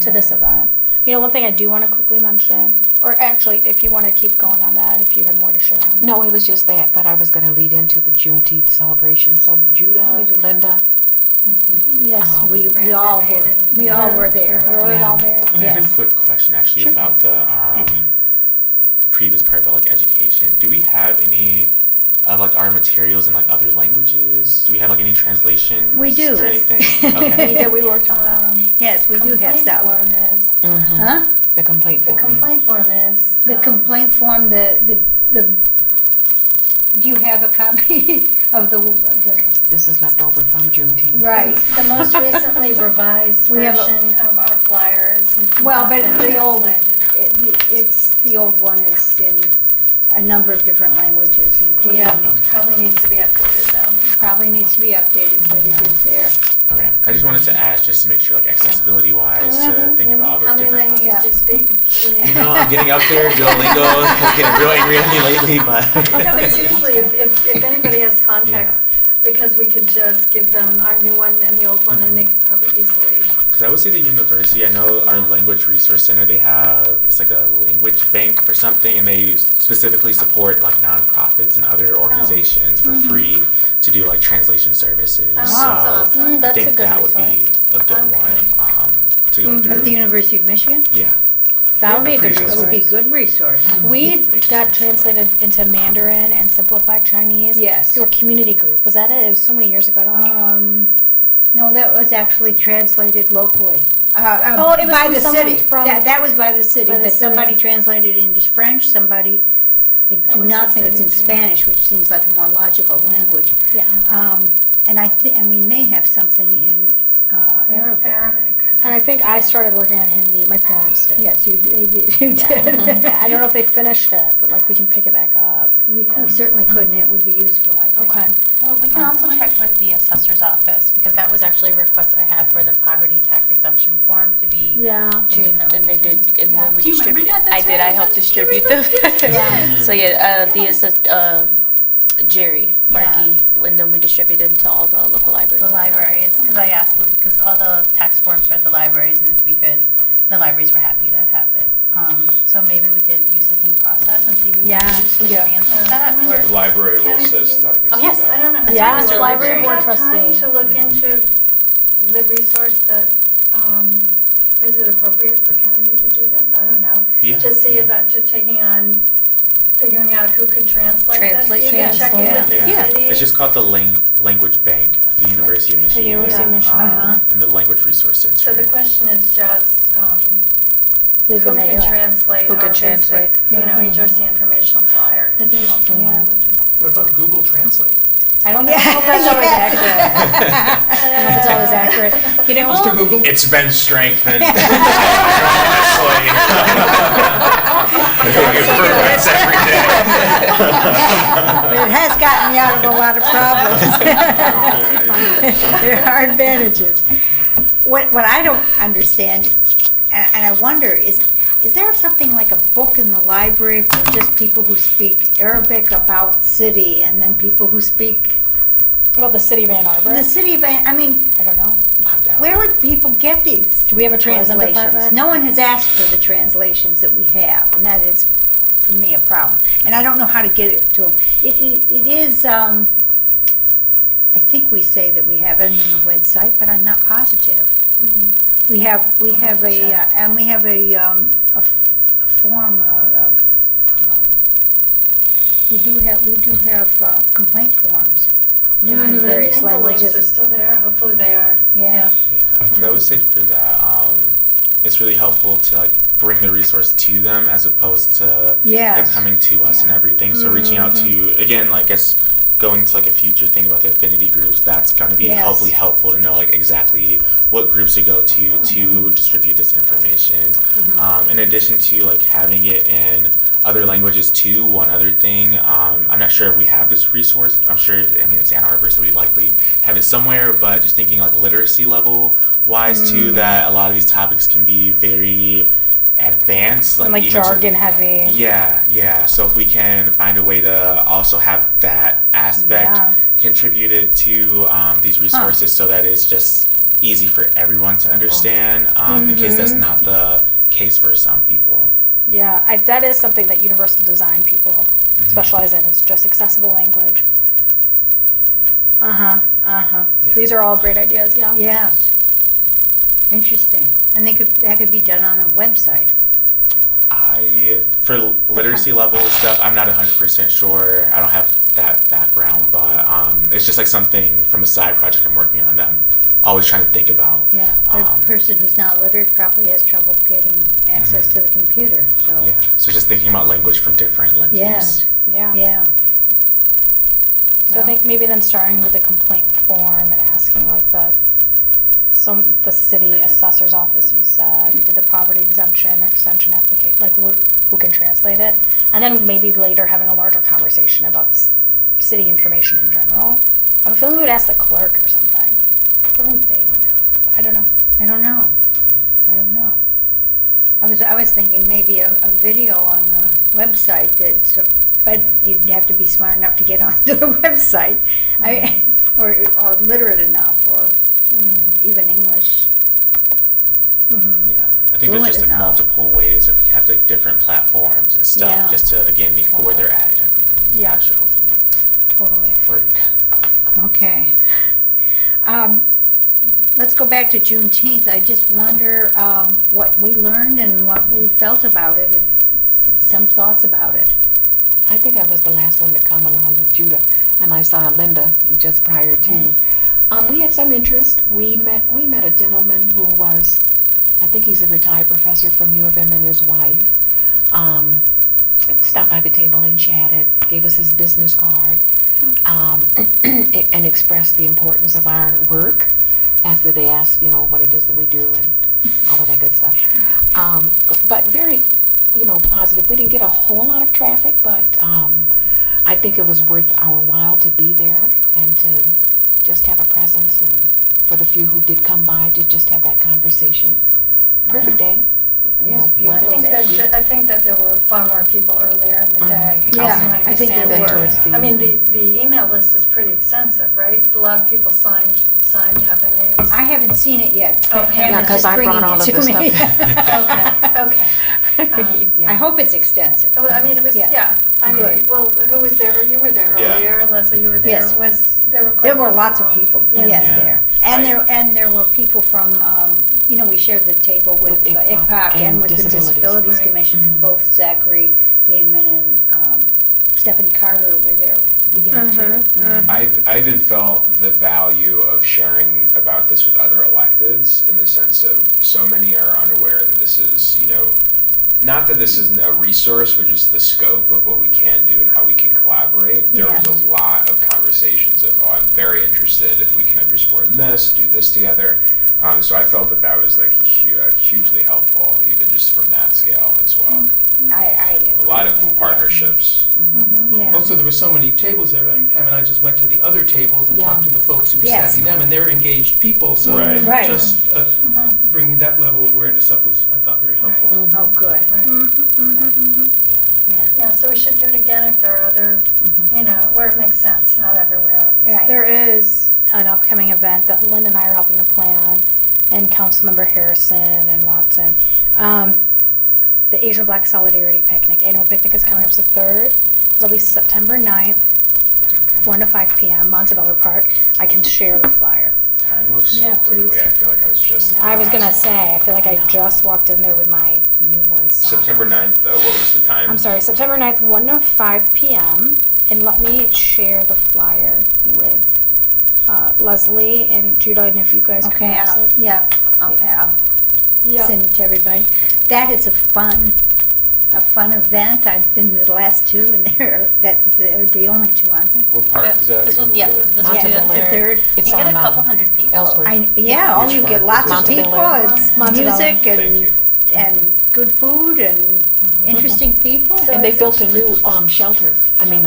this event. You know, one thing I do want to quickly mention, or actually, if you want to keep going on that, if you had more to share on. No, it was just that, but I was going to lead into the Juneteenth celebration. So Judah, Linda, Yes, we Brandon, all were, Hayden. we all were there. We're Yeah. all there. I have Yes. a quick question actually Sure. about the previous part about like education. Do we have any of like our materials in like other languages? Do we have like any translation? We do. Or anything? We Okay. did, we worked on that. Yes, we do have Complaint some. form is, Huh? the complaint the form. complaint form is. The complaint form, do you have a copy of the? This is left over from Juneteenth. Right. The most recently revised We have a- version of our flyers. Well, but not been the old, translated. the old one is in a number of different languages, including, Yeah, probably needs to be updated though. probably needs to be updated, but it is there. Okay. I just wanted to ask just to make sure like accessibility wise to think about all How those many different. languages do you speak? You know, I'm getting up there. Duolingo is getting real angry at me lately, but No, but seriously, if anybody has contacts, because we could just give them our new one and the old one, and they could probably easily. Because I would say the university, I know our language resource center, they have, it's like a language bank or something, and they specifically support like nonprofits and other organizations for free to do like translation services. Oh, So that's awesome. I That's a think good that would be resource. a good Okay. one to go At the through. University of Michigan? Yeah. That would be a good Appreciate That would be a resource. good resource. We Information got resource. translated into Mandarin and simplified Chinese. Yes. Through a community group. Was that it? It was so many years ago. I don't No, that was actually translated locally. Oh, it was by from the someone city. from- That was by the city, by the but somebody city. translated it into French, somebody, I That do was not the think it's in city, too. Spanish, which seems like a more logical language. Yeah. And and we may have something in Arabic. Arabic. And I think I started working on Hindi. My parents did. Yes, they did. You Yeah. did. I don't know if they finished it, but like we can pick it back up. We certainly could, and it would be useful, I think. Okay. Well, we can also check with the assessor's office, because that was actually a request I had for the poverty tax exemption form to be. Yeah. Changed, and they did, and Yeah. then we Do you remember distributed. that? I That's did. right. I helped distribute them. So yeah, Jerry Markey, and then we distributed them to all the local libraries. The libraries, because I asked, because all the tax forms are at the libraries, and if we could, the libraries were happy to have it. So maybe we could use the same process and see who we Yeah. use to Yeah. answer that. I wonder or- The library will Can I- assist, I can Oh, see yes, that. I don't know. Yeah, Mr. it's library Do you board have time trustee. to look into the resource that, is it appropriate for Kennedy to do this? I don't know. Yeah. To see Yeah. about, to taking on, figuring out who could translate this. Translate, You can yes, check in yeah. with the Yeah. city. It's just called the Language Bank at the University of Michigan. University of Yeah. Michigan. And the Language Resource Center. So the question is just, Who's who gonna can do it? translate Who our can basic, translate. you know, Mhm. HRC informational flyer into multiple Yeah. languages. What about Google Translate? I don't know if that's always accurate. I don't know if it's always accurate. You know, Mr. Google? It's been strengthened. Honestly. Doing improvements every day. But it has gotten me out of a lot of problems. There are advantages. What I don't understand, and I wonder, is there something like a book in the library for just people who speak Arabic about city, and then people who speak well, the city of Ann Arbor. the city of, I mean, I don't know. where would people get these Do we have a tourism translations? department? No one has asked for the translations that we have, and that is, for me, a problem. And I don't know how to get it to them. It is, I think we say that we have it on the website, but I'm not positive. We have a form of, we do have complaint forms in I various think the links are languages. still there, hopefully they are. Yeah. Yeah, I would say for that, it's really helpful to like bring the resource to them as opposed to them Yes. coming to us and everything. So reaching out to, again, like I guess going to like a future thing about the affinity groups, that's going to be Yes. hopefully helpful to know like exactly what groups to go to distribute this information. In addition to like having it in other languages too, one other thing, I'm not sure if we have this resource. I'm sure, I mean, it's Ann Arbor, so we likely have it somewhere, but just thinking like literacy level wise too, that a lot of these topics can be very advanced, And like even to- jargon heavy. yeah. So if we can find a way to also have that aspect Yeah. contributed to these resources so that it's just easy for everyone to understand, in case that's not the case for some people. Yeah, that is something that universal design people specialize in. It's just accessible language. Yeah. These are all great ideas. Yeah. Yes. Interesting. And that could be done on a website. For literacy level stuff, I'm not 100% sure. I don't have that background, but it's just like something from a side project I'm working on that I'm always trying to think about. Yeah. A person who's not literate probably has trouble getting access to the computer, so. Yeah, so just thinking about language from different lenses. Yes. Yeah. Yeah. So I think maybe then starting with the complaint form and asking like the city assessor's office, you said, you did the poverty exemption or extension application, like who can translate it? And then maybe later having a larger conversation about city information in general. I have a feeling we would ask the clerk or something. I think they would know. I don't know. I don't know. I was thinking maybe a video on the website but you'd have to be smart enough to get onto the website. or literate enough, or even English. Yeah, I think Fluent there's just like enough. multiple ways if you have like different platforms and stuff, Yeah. just to again meet people where they're at and everything. Yeah. That should hopefully Totally. work. Okay. Let's go back to Juneteenth. I just wonder what we learned and what we felt about it, and some thoughts about it. I think I was the last one to come along with Judah, and I saw Linda just prior to. We had some interest. We met a gentleman who was, I think he's a retired professor from U of M, and his wife. Stopped by the table and chatted, gave us his business card, and expressed the importance of our work after they asked, what it is that we do and all of that good stuff. But very, positive. We didn't get a whole lot of traffic, but I think it was worth our while to be there and to just have a presence, and for the few who did come by to just have that conversation. Perfect day. I think that there were far more people earlier in the day. Yeah, That's my I think there understanding. were. I mean, the email list is pretty extensive, right? A lot of people signed to have their names. I haven't seen it yet. Okay. Pam Yeah, is 'cause just I brought bringing all it of to the me. Okay. I hope it's extensive. Well, I mean, it was, Yeah. I mean, Good. well, who was there? You were there Yeah. earlier, Leslie, you were there. Yes. There were quite There a were few lots of people, Yeah. yes, Yeah. there. I- And there were people from, we shared the table with With ICPOC ICPOC and and with the disabilities. Disabilities Right. Commission, and both Zachary Damon and Stephanie Carter were there at the beginning too. I even felt the value of sharing about this with other electeds, in the sense of so many are unaware that this is, not that this isn't a resource, but just the scope of what we can do and how we can collaborate. There was a lot of conversations of, I'm very interested if we can have your support in this, do this together. So I felt that was like hugely helpful, even just from that scale as well. I A lot agree with of that, partnerships. Yeah. Also, there were so many tables there. Pam and I just went to the other tables and Yeah. talked to the folks who were Yes. staffing them, and they're engaged people. So Right. Right. just bringing that level of awareness up was, I thought, very helpful. Oh, good. Right. Yeah. Yeah. Yeah, so we should do it again if there are other, where it makes sense, not everywhere, obviously. Right. There is an upcoming event that Lynn and I are helping to plan, and Councilmember Harrison and Watson. The Asian Black Solidarity Picnic, annual picnic is coming up the 3rd. It'll be September 9th, 1 to 5 p.m., Montebello Park. I can share the flyer. Time moves so Yeah, quickly. please. I feel like I was just. I was gonna say, I feel like I just walked in there with my newborn son. September 9th, what was the time? I'm sorry, September 9th, 1 to 5 p.m. And let me share the flyer with Leslie and Judah, and if you guys could Okay, pass it. I'll Yeah. send it to everybody. That is a fun event. I've been to the last two, and they're the only two, aren't they? What part is that? This again? will, yeah, Where? this will be the Montebello. The third. It's You get a on, couple hundred people. Ellsworth. Yeah, Which you get part? lots of Montebello. people. It's Montebello. music Thank you. and good food and interesting people. And they built a new shelter. I mean,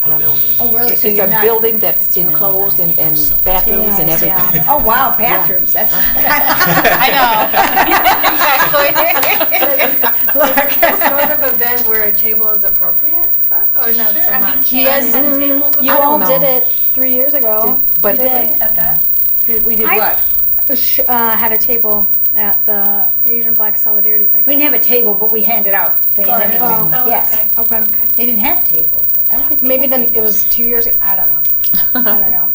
I don't know. Oh, really? It's So you're a not- building that's enclosed and bathrooms and Yes, everything. Oh, wow, bathrooms, that's. I Is this sort of event where a table is appropriate for, or not so much? You guys, you I all don't did know. it 3 years ago. But Did we at that? We did I- what? Had a table at the Asian Black Solidarity We Picnic. didn't have a table, but we handed out things Oh, anyway. oh, Yes. okay. Okay. They didn't have a table. I don't think they Maybe had then tables. it was 2 years. I don't know. I don't know.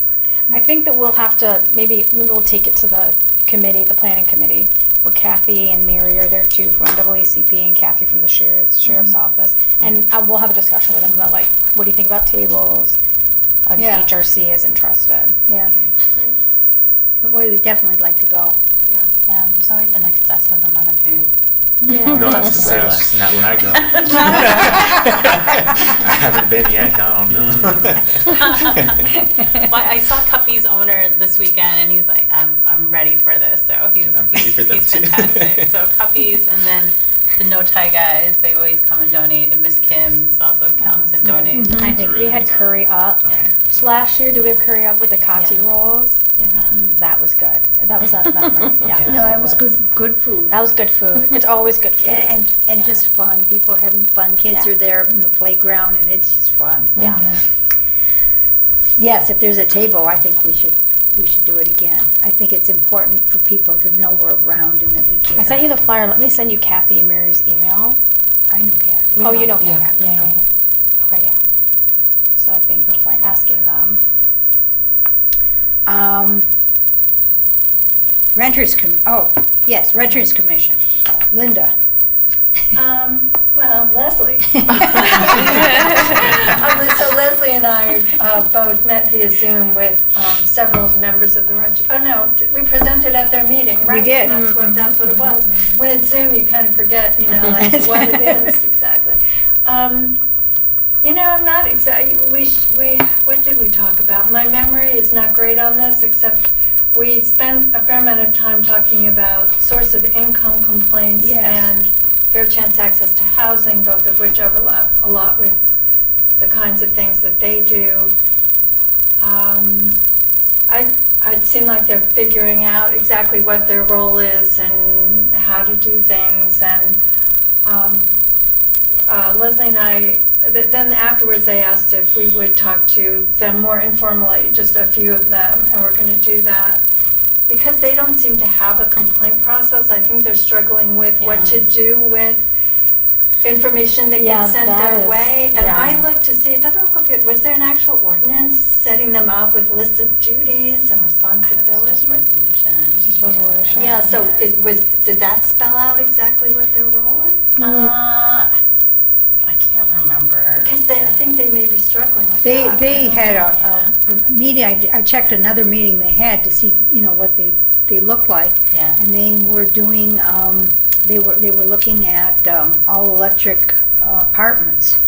I think that we'll have to maybe we'll take it to the committee, the planning committee, where Kathy and Mary are there too from NAACP and Kathy from the sheriff's office, and we'll have a discussion with them about like, what do you think about tables? Yeah. HRC is interested. Yeah, Okay, great. but we would definitely like to go. Yeah. Yeah, there's always an excessive amount of food. Yeah. No, that's the Say best. less than that when I go. I haven't been yet. I don't know. Well, I saw Cuppy's owner this weekend, and he's like, I'm ready for this. So he's I'm ready for them he's too. fantastic. So Cuppy's, and then the No Tie guys, they always come and donate, and Miss Kim's also comes and donates. I think we had curry up last year. Did we have curry up with the Kati Yeah. rolls? Yeah. That was good. That was that event, right? Yeah. No, it was good food. That was good food. It's always good food. Yeah, and just fun. People are having fun. Kids Yeah. are there in the playground, and it's just fun. Yeah. Yes, if there's a table, I think we should do it again. I think it's important for people to know we're around and that we care. I sent you the flyer. Let me send you Kathy and Mary's email. I know Kathy. Oh, you know Yeah. Kathy. Yeah. Okay, yeah. So I think I'll find out. asking them. Renters Commission. Linda. Well, Leslie. So Leslie and I both met via Zoom with several members of the we presented at their meeting, right? did. That's what it was. When it's Zoom, you kind of forget, like what it is exactly. I'm not exactly. What did we talk about? My memory is not great on this, except we spent a fair amount of time talking about source of income complaints and fair chance access to housing, both of which overlap a lot with the kinds of things that they do. It seemed like they're figuring out exactly what their role is and how to do things. And Leslie and I, then afterwards they asked if we would talk to them more informally, just a few of them, and we're going to do that. Because they don't seem to have a complaint process, I think they're struggling with what to do with information that gets sent their way. And I looked to see, it doesn't look like was there an actual ordinance setting them up with lists of duties and responsibilities? Just resolution. Just resolution. Yeah, so did that spell out exactly what their role is? I can't remember. Because I think they may be struggling with They that. had a meeting, I checked another meeting they had to see, what they looked like. Yeah. And they were doing, they were looking at all electric apartments.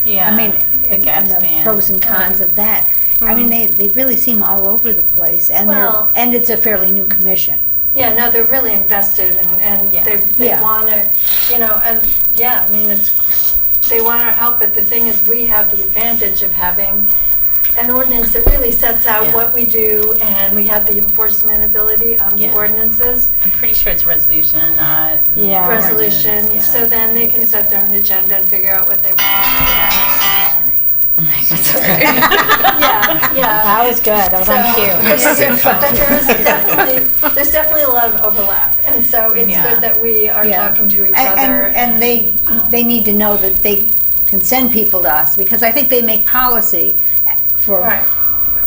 Yeah. I mean, the and gas the ban. pros and cons of that. I mean, they really seem all over the place, and Well- and it's a fairly new commission. Yeah, no, they're really invested and Yeah. they Yeah. want to, they want our help, but the thing is, we have the advantage of having an ordinance that really sets out Yeah. what we do, and we have the enforcement ability on the Yeah. ordinances, I'm pretty sure it's resolution, not Yeah. resolution, ordinance, so then they can set their own agenda and figure out what they want. Yeah. That was good. That was on cue. But there's definitely a lot of overlap, and so it's Yeah. good that we are Yeah. talking to each And- other. And they need to know that they can send people to us, because I think they make policy for Right.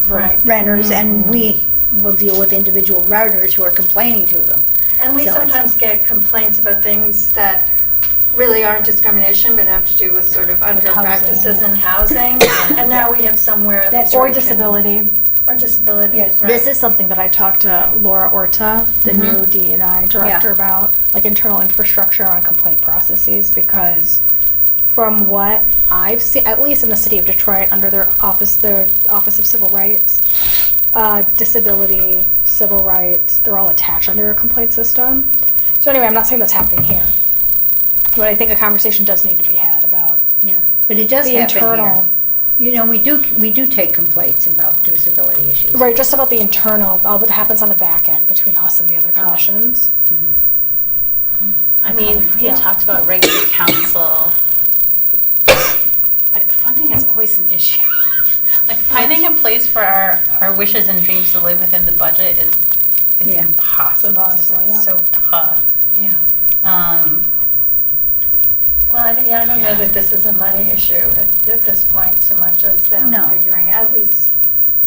for Right. renters, and we will deal with individual renters who are complaining to them. And we So it's- sometimes get complaints about things that really aren't discrimination, but have to do with sort of unfair housing, practices in housing. And now we have somewhere That's that Or we can- disability. Or disability. Yes. right. This is something that I talked to Laura Orta, the new D&I director, Yeah. about, like internal infrastructure on complaint processes, because from what I've seen, at least in the city of Detroit, under their Office of Civil Rights, disability, civil rights, they're all attached under a complaint system. So anyway, I'm not saying that's happening here, but I think a conversation does need to be had about Yeah, but it does the happen here. internal. We do take complaints about disability issues. Right, just about the internal, all that happens on the back end between us and the other commissions. I mean, we had Yeah. talked about regular council, but funding is always an issue. Like finding a place for our wishes and dreams to live within the budget is Yeah. impossible. It's Impossible, just yeah. so tough. Yeah. Well, I don't know that this is a money issue at this point so much as them No. figuring, at least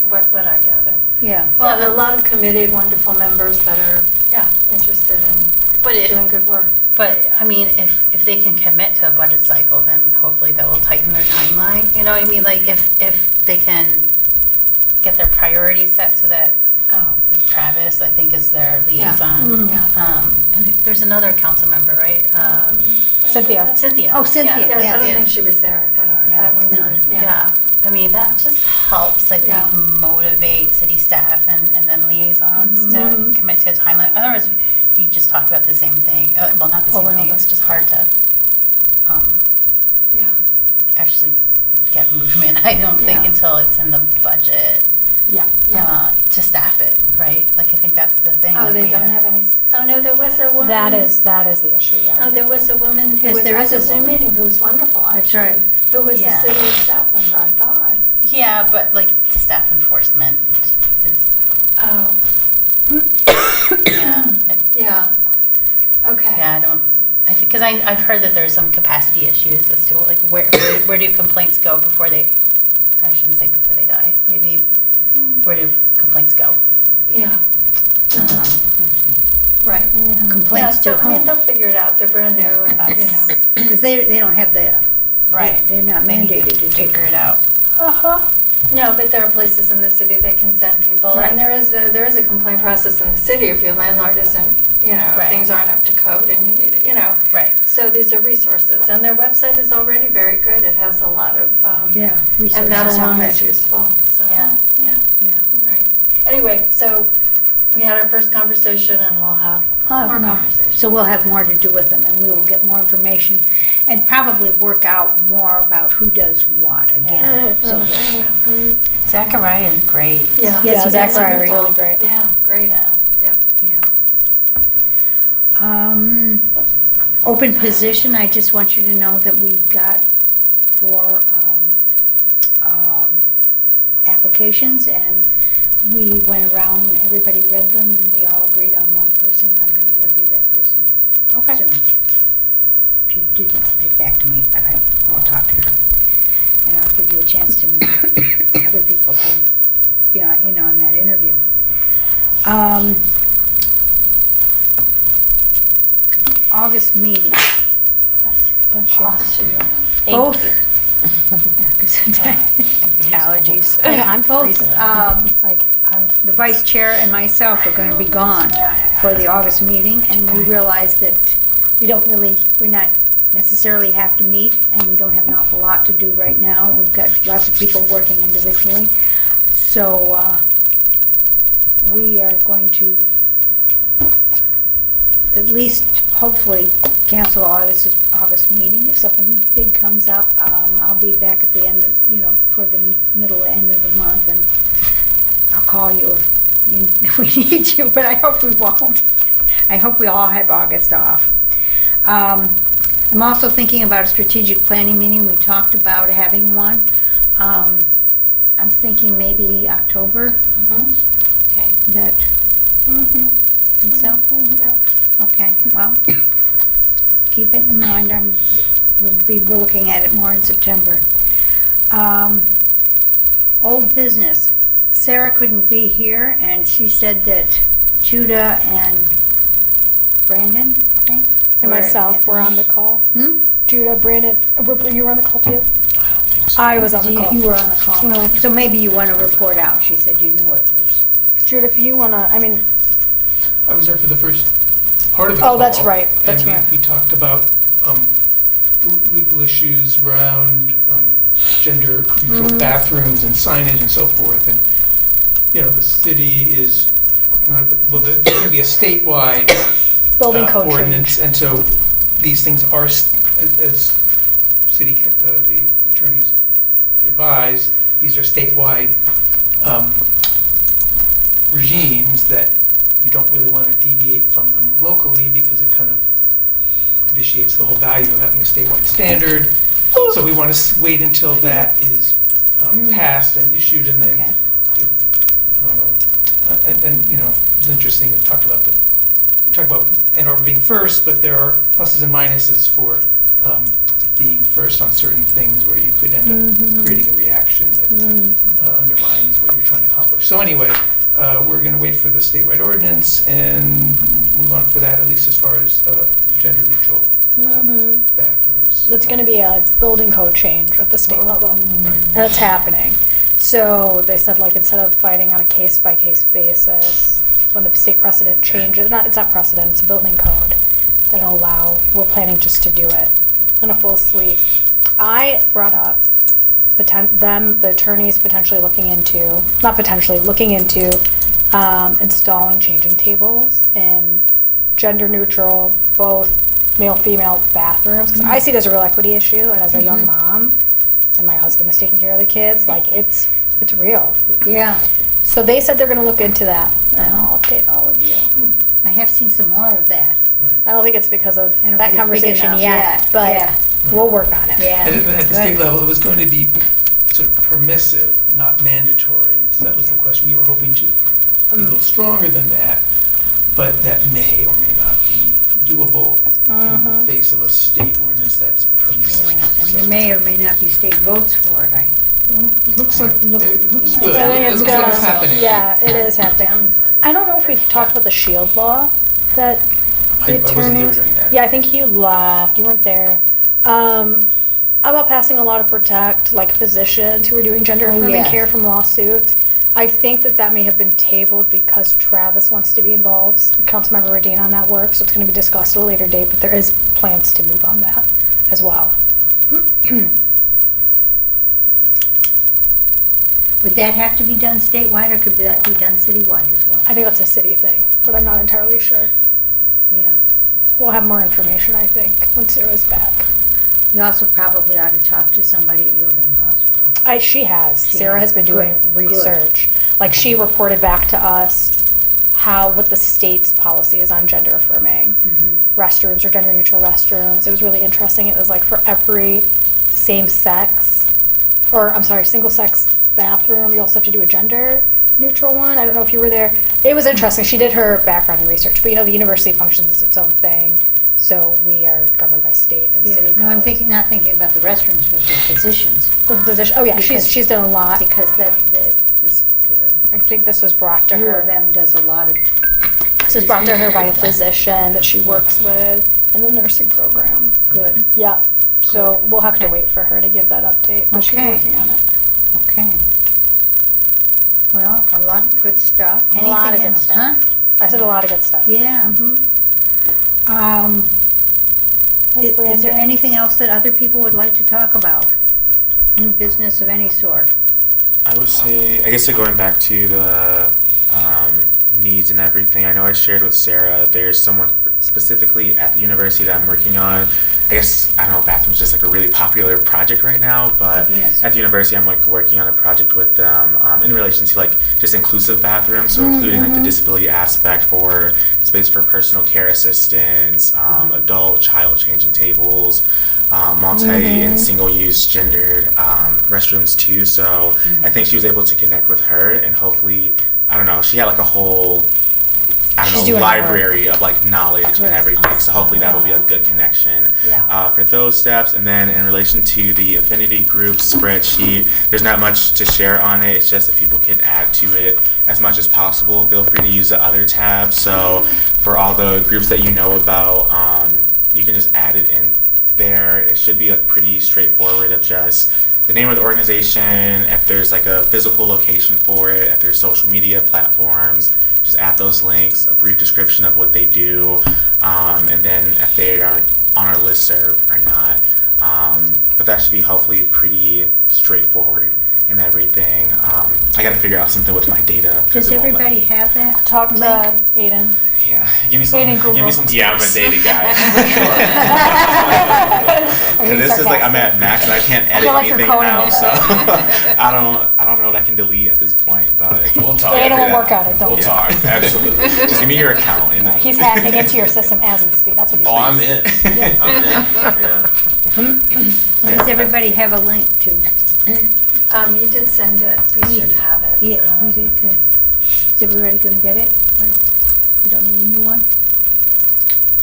what I gather. Yeah. Well, a lot of committed, wonderful members that are, interested in doing good work. But I mean, if they can commit to a budget cycle, then hopefully that will tighten their timeline. You know what I mean? Like if they can get their priorities set so that Travis, I think, is their liaison. And there's another council member, right? Cynthia. Cynthia. Oh, Cynthia, Yeah, I yeah. don't think she was there at our, Yeah. when we were, Yeah. I mean, that just helps, I think, Yeah. motivate city staff and then liaisons to commit to a timeline. Otherwise, you just talk about the same thing. Well, not the same Over and thing. over. It's just hard to Yeah. actually get movement, I don't think, Yeah. until it's in the budget. to staff it, right? Like, I think that's the thing. Oh, like, they we don't have any, oh, no, there was a woman. That is the issue, yeah. Oh, there was a woman who Yes, was there at is the a Zoom woman. meeting who was wonderful, actually. That's right. Who was the Yeah. city staff member, I thought. Yeah, but like to staff enforcement is, Oh, yeah. yeah. Okay. Yeah, I think, because I've heard that there's some capacity issues as to like where do complaints go before they, I shouldn't say before they die, maybe where do complaints go? Yeah, Um, right. Complaints Yeah, to so, I mean, whom? they'll figure it out, they're brand new and, you know. Because they don't have the, Right. they're not They need mandated to take figure it out. No, but there are places in the city that can send people, Right. and there is a complaint process in the city if your landlord isn't, you know, Right. things aren't up to code and you need it, you know. Right. So these are resources, and their website is already very good. It has a lot of, Yeah, and resources that on alone it. is useful, so. Yeah. Yeah, Yeah. right. Anyway, so we had our first conversation and we'll have Oh, more no. conversations. So we'll have more to do with them, and we will get more information, and probably work out more about who does what again. So Zachariah is great. Yeah. Yes, Yeah, that's Zachariah is wonderful. really great. Yeah, great. Yeah. Yep. yeah. Open position, I just want you to know that we've got 4 applications, and we went around, everybody read them, and we all agreed on one person. I'm going to interview that person Okay. soon. She didn't write back to me, but I'll talk to her. And I'll give you a chance to meet other people to be in on that interview. August meeting. Bless you. Both. Yeah, 'cause allergies. I'm Both, freezing. Like, I'm the vice chair and myself are going to be gone for the August meeting, and we realize that we're not necessarily have to meet, and we don't have an awful lot to do right now. We've got lots of people working individually. So we are going to at least hopefully cancel August meeting. If something big comes up, I'll be back at the end toward the middle, end of the month, and I'll call you if we need you, but I hope we won't. I hope we all have August off. I'm also thinking about a strategic planning meeting. We talked about having one. I'm thinking maybe October. Okay. Is that, think so? Yep. Okay, well, keep it in mind, we're looking at it more in September. Old business. Sarah couldn't be here, and she said that Judah and Brandon, I think? and were myself at were on the call. Hmm? Judah, Brandon, you were on the call too? I don't think so. I was on the You call. you were on the call. No. So maybe you want to report out. She said you knew it was. Judah, if you wanna, I mean, I was there for the first part of the Oh, call. that's right, that's and right. we talked about legal issues around gender neutral bathrooms and signage and so forth. And, the city is, there's going to be a statewide building code ordinance. change. And so these things are, as the attorneys advise, these are statewide regimes that you don't really want to deviate from them locally because it kind of vitiates the whole value of having a statewide standard. So we want to wait until that is passed and issued, and then, Okay. it's interesting, we talked about Ann Arbor being first, but there are pluses and minuses for being first on certain things where you could end up creating a reaction that undermines what you're trying to accomplish. So anyway, we're going to wait for the statewide ordinance and move on for that, at least as far as gender neutral bathrooms. It's gonna be a building code change at the state level, Right. and it's happening. So they said, like, instead of fighting on a case-by-case basis, when the state precedent changes, it's not precedent, it's a building code, then we're planning just to do it in a full suite. I brought up the attorneys potentially looking into installing changing tables in gender-neutral, both male-female bathrooms. 'Cause I see it as a real equity issue, and as a young mom, and my husband is taking care of the kids, like, it's It's real. Yeah, So they said they're gonna look into that, and I'll update all of you. I have seen some more of that. I don't think it's because of I don't that think it's big conversation enough yet, yet. but Yeah. we'll work on it. Yeah. And at the state Good. level, it was going to be sort of permissive, not mandatory. And so that was the question. We were hoping to be a little stronger than that, but that may or may not be doable in the face of a state ordinance that's permissive. And So there may or may not be state votes for it. it looks like, it looks I good. think It it's looks like gonna, it's happening. yeah, it is happening. I don't know if we talked about the shield law that I the wasn't there attorneys. during that. Yeah, I think you left, you weren't there. About passing a law to protect like physicians who are doing gender affirming yeah. care from lawsuits. I think that may have been tabled because Travis wants to be involved, Councilmember Radine on that work, so it's gonna be discussed at a later date, but there is plans to move on that as well. Would that have to be done statewide, or could that be done citywide as well? I think that's a city thing, but I'm not entirely sure. Yeah. We'll have more information, I think, when Sarah's back. We also probably ought to talk to somebody at U of M Hospital. She has. She Sarah has. has been doing Good, research. Like, she reported back to us what the state's policy is on gender affirming restrooms or gender neutral restrooms. It was really interesting. It was like for every single sex bathroom, you also have to do a gender neutral one. I don't know if you were there. It was interesting. She did her background in research, but the university functions as its own thing. So we are governed by state and city No, I'm codes. not thinking about the restrooms, but the physicians. The physician, oh yeah, Because- she's done a lot. Because the I think this was brought to U of her. M does a lot of. This was brought to her by a physician that she works with in the nursing program. Good, Yeah, so we'll have to Okay. wait for her to give that update, but she's Okay. working on it. okay. Well, a lot of good stuff. A lot of Anything good else, stuff. huh? I said a lot of good stuff. Yeah. Mhm. Is there anything else that other people would like to talk about? New business of any sort? I would say, I guess going back to the needs and everything, I know I shared with Sarah, there's someone specifically at the university that I'm working on. I guess, I don't know, bathroom's just like a really popular project right now, but Yes. at the university I'm like working on a project with them in relation to like just inclusive bathrooms, so including like the disability aspect for space for personal care assistants, adult child changing tables, multi and single-use gendered restrooms too. So I think she was able to connect with her, and hopefully, I don't know, she had like a whole, She's doing her library of like knowledge and everything. So hopefully that will be a good connection Yeah. for those steps. And then in relation to the affinity group spreadsheet, there's not much to share on it. It's just that people can add to it as much as possible. Feel free to use the other tabs. So for all the groups that you know about, you can just add it in there. It should be like pretty straightforward of just the name of the organization, if there's like a physical location for it, if there's social media platforms, just add those links, a brief description of what they do, and then if they are on our listserv or not. But that should be hopefully pretty straightforward and everything. I gotta figure out something with my data. 'cause Does it won't let everybody me. have that? Talk to link? Aiden. Yeah, give me some. Aiden, Give Google. me some. Yeah, I'm a space. data guy, for And this is like I'm at max and I can't edit feel like you're anything coding out, it. so I don't know what I can delete at this point, but sure. We'll talk. Aiden figure will that work out. on it, don't We'll worry. talk, absolutely. Just give me your account and He's hacking into your system as we speak, that's what he's Oh, I'm doing. in. I'm in, yeah. Does everybody have a link to? You did send it, we should have it. Yeah, we did, okay. Is everybody gonna get it? Or you don't need a new one?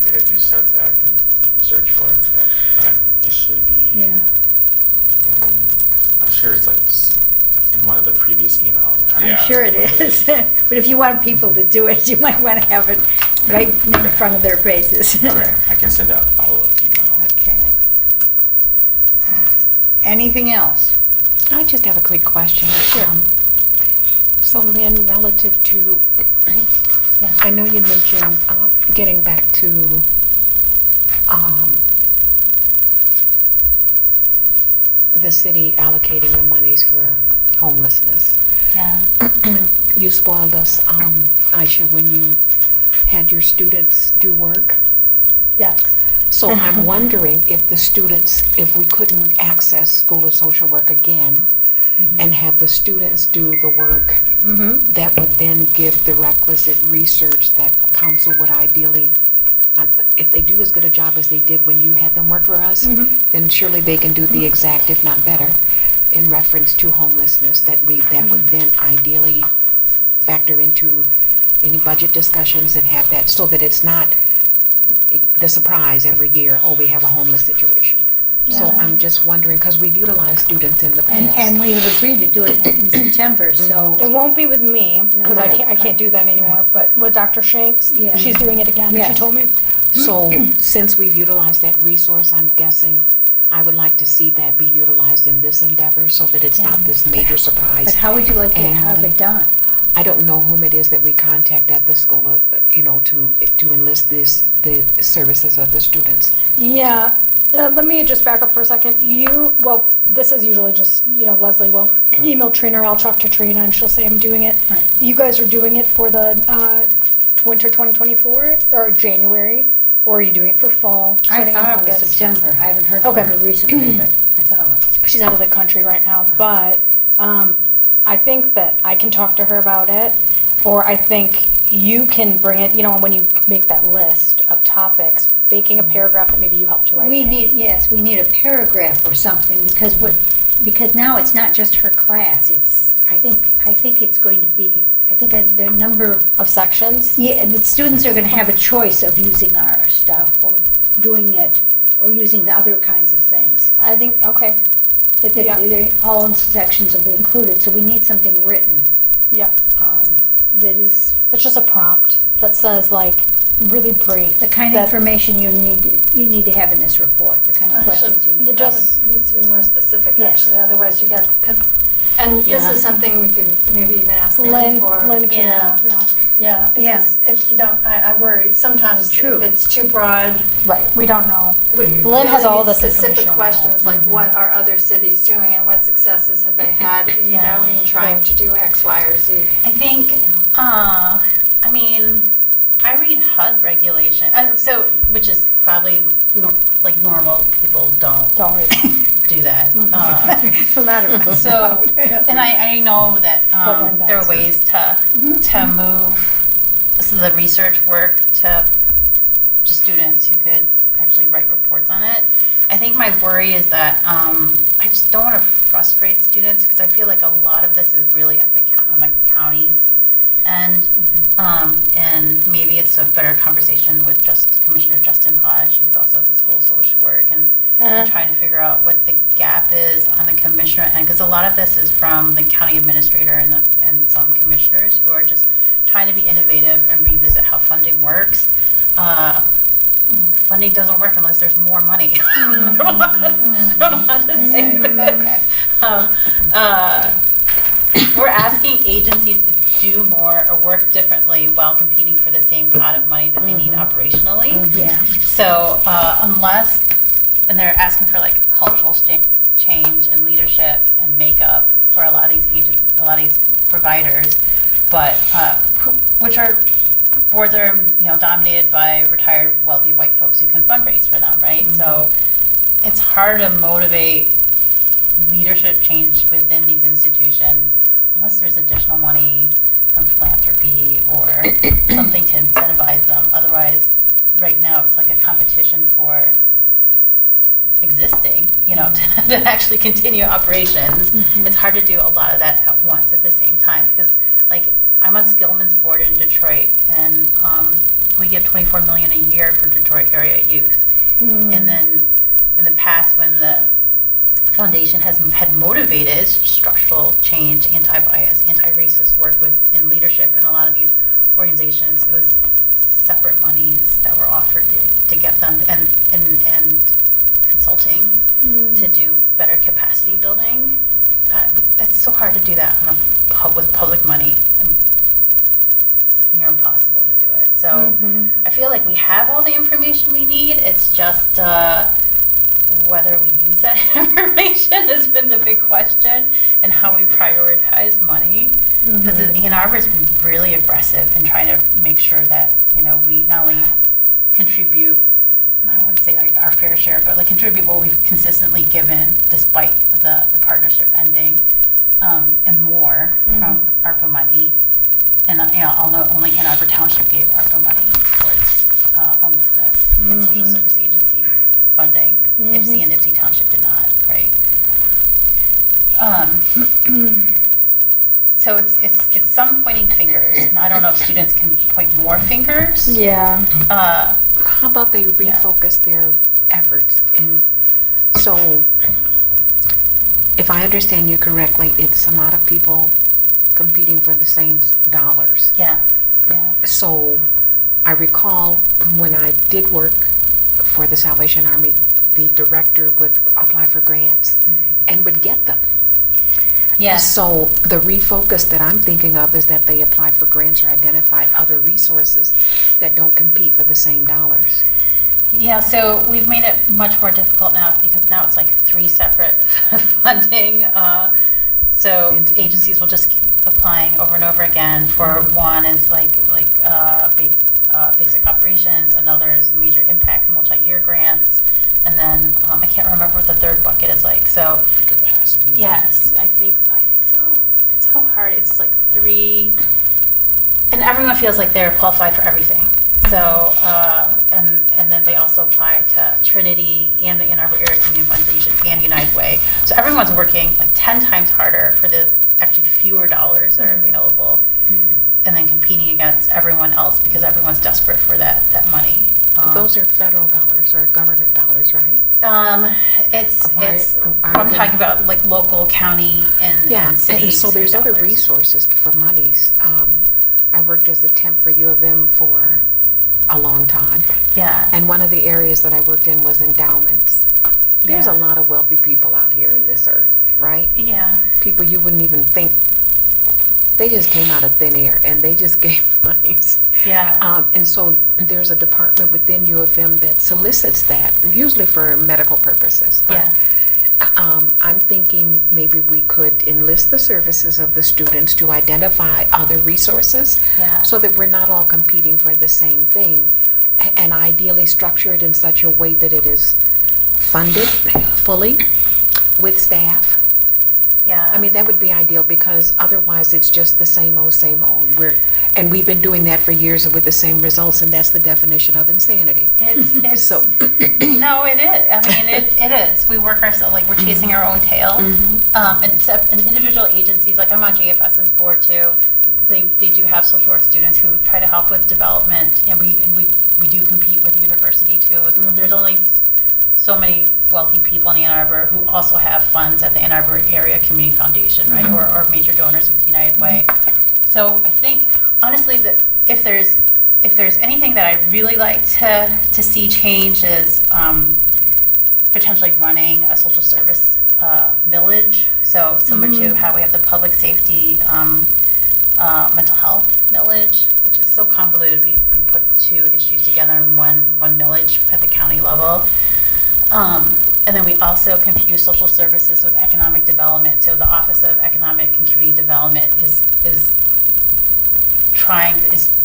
I mean, if you sent it, I can search for it. Okay, it should be. Yeah. I'm sure it's like in one of the previous emails. I'm trying to Yeah. I'm sure it is. But if you want people to do it, you might want to have it right in front of their faces. Okay, I can send out a follow-up email. Okay. Anything else? I just have a quick question. So Lynn, relative to, I know you mentioned getting back to the city allocating the monies for homelessness. Yeah. You spoiled us, Aisha, when you had your students do work. Yes. So I'm wondering if the students, if we couldn't access School of Social Work again, and have the students do the work that would then give the requisite research that council would ideally, if they do as good a job as they did when you had them work for us, then surely they can do the exact, if not better, in reference to homelessness that would then ideally factor into any budget discussions and have that so that it's not the surprise every year, oh, we have a homeless situation. So I'm just wondering, because we've utilized students in the past. And we have agreed to do it in September, so. It won't be with me, because Right, I can't do that anymore, but with Dr. Shanks, Yeah. she's doing it again, Yeah. she told me. So since we've utilized that resource, I'm guessing I would like to see that be utilized in this endeavor so that it's not this major surprise. But how would you like to have annually. it done? I don't know whom it is that we contact at the school, to enlist the services of the students. Yeah, let me just back up for a second. Well, this is usually just, Leslie will email Trina, or I'll talk to Trina, and she'll say I'm doing it. Right. You guys are doing it for the winter 2024, or January, or are you doing it for fall? I starting in thought it was August? September. I haven't heard from Okay. her recently, but I thought it was. She's out of the country right now, but I think that I can talk to her about it, or I think you can bring it, when you make that list of topics, making a paragraph that maybe you help to write. We down. need a paragraph or something, because now it's not just her class, I think it's going to be, the number, Of sections? yeah, the students are gonna have a choice of using our stuff, or doing it, or using the other kinds of things. I think, okay, That Yeah. all in sections will be included, so we need something written, yeah. that is It's just a prompt that says like, really brief. the kind of information you need to have in this report, the kind of questions you Actually, need. that needs to be more specific, Yes. actually, otherwise you get, and this Yeah. is something we could maybe even ask Lynn Lynn for. can. Yeah, Yeah. because if you don't, I worry, sometimes True. if it's too broad. Right, we don't know. we Lynn has really all need this specific information. questions, like what are other cities doing and what successes have they had, in trying to do X, Y, or Z. I think, I read HUD regulation, which is probably like normal people don't Don't read. do that. A lot of us. So, and I know that Portland there are does. ways to move the research work to students who could actually write reports on it. I think my worry is that I just don't want to frustrate students, because I feel like a lot of this is really at on the counties. And maybe it's a better conversation with Commissioner Justin Hodge, who's also at the school social work, and trying to figure out what the gap is on the commissioner end, because a lot of this is from the county administrator and some commissioners who are just trying to be innovative and revisit how funding works. Funding doesn't work unless there's more money. I don't know how to say that. We're asking agencies to do more or work differently while competing for the same pot of money that they need operationally. Yeah. So and they're asking for like cultural change and leadership and makeup for a lot of these providers, but which are boards are dominated by retired wealthy white folks who can fundraise for them, right? So it's hard to motivate leadership change within these institutions unless there's additional money from philanthropy or something to incentivize them. Otherwise, right now it's like a competition for existing, to actually continue operations. It's hard to do a lot of that at once at the same time, because like I'm on Skillman's board in Detroit, and we give $24 million a year for Detroit area youth. And then in the past, when the foundation had motivated structural change, anti-bias, anti-racist work in leadership in a lot of these organizations, it was separate monies that were offered to get them and consulting to do better capacity building. That's so hard to do that with public money. It's like near impossible to do it. So I feel like we have all the information we need. It's just whether we use that information has been the big question, and how we prioritize money. Because Ann Arbor has been really aggressive in trying to make sure that we not only contribute, I wouldn't say like our fair share, but like contribute what we've consistently given despite the partnership ending. and more from ARPA money. And, although only Ann Arbor Township gave ARPA money towards homelessness and social service agency funding. IPSI and IPSI Township did not, right? So it's some pointing fingers, and I don't know if students can point more fingers. Yeah. How about they refocus their efforts? And so, if I understand you correctly, it's a lot of people competing for the same dollars. Yeah. So, I recall when I did work for the Salvation Army, the director would apply for grants and would get them. Yeah. So the refocus that I'm thinking of is that they apply for grants or identify other resources that don't compete for the same dollars. Yeah, so we've made it much more difficult now because now it's like 3 separate funding. So Entities. agencies will just keep applying over and over again for one is basic operations, another is major impact multi-year grants, and then I can't remember what the third bucket is like. So Capacity. yes, I think so. It's so hard. It's like 3, and everyone feels like they're qualified for everything. So and then they also apply to Trinity and the Ann Arbor Area Community Foundation and United Way. So everyone's working like 10 times harder for the actually fewer dollars that are available, and then competing against everyone else because everyone's desperate for that money. Those are federal dollars or government dollars, right? I'm talking about like local, county, and city. And so there's other dollars. resources for monies. I worked as a temp for U of M for a long time. Yeah. And one of the areas that I worked in was endowments. There's Yeah. a lot of wealthy people out here in this earth, right? Yeah. People you wouldn't even think, they just came out of thin air and they just gave monies. Yeah. And so there's a department within U of M that solicits that, usually for medical purposes. But I'm thinking maybe we could enlist the services of the students to identify other resources so that we're not all competing for the same thing, and ideally structure it in such a way that it is funded fully with staff. Yeah. I mean, that would be ideal because otherwise it's just the same old, same old. And we've been doing that for years with the same results, and that's the definition of insanity. It's So, no, it is. I mean, it is. We work ourselves, like we're chasing our own tail. And individual agencies, like I'm on JFS's board too, they do have social work students who try to help with development, and we do compete with university too as well. There's only so many wealthy people in Ann Arbor who also have funds at the Ann Arbor Area Community Foundation, right, or major donors with United Way. So I think, honestly, that if there's anything that I really like to see change is potentially running a social service millage. So similar to how we have the public safety mental health millage, which is so convoluted. We put 2 issues together in one millage at the county level. And then we also confuse social services with economic development. So the Office of Economic and Community Development is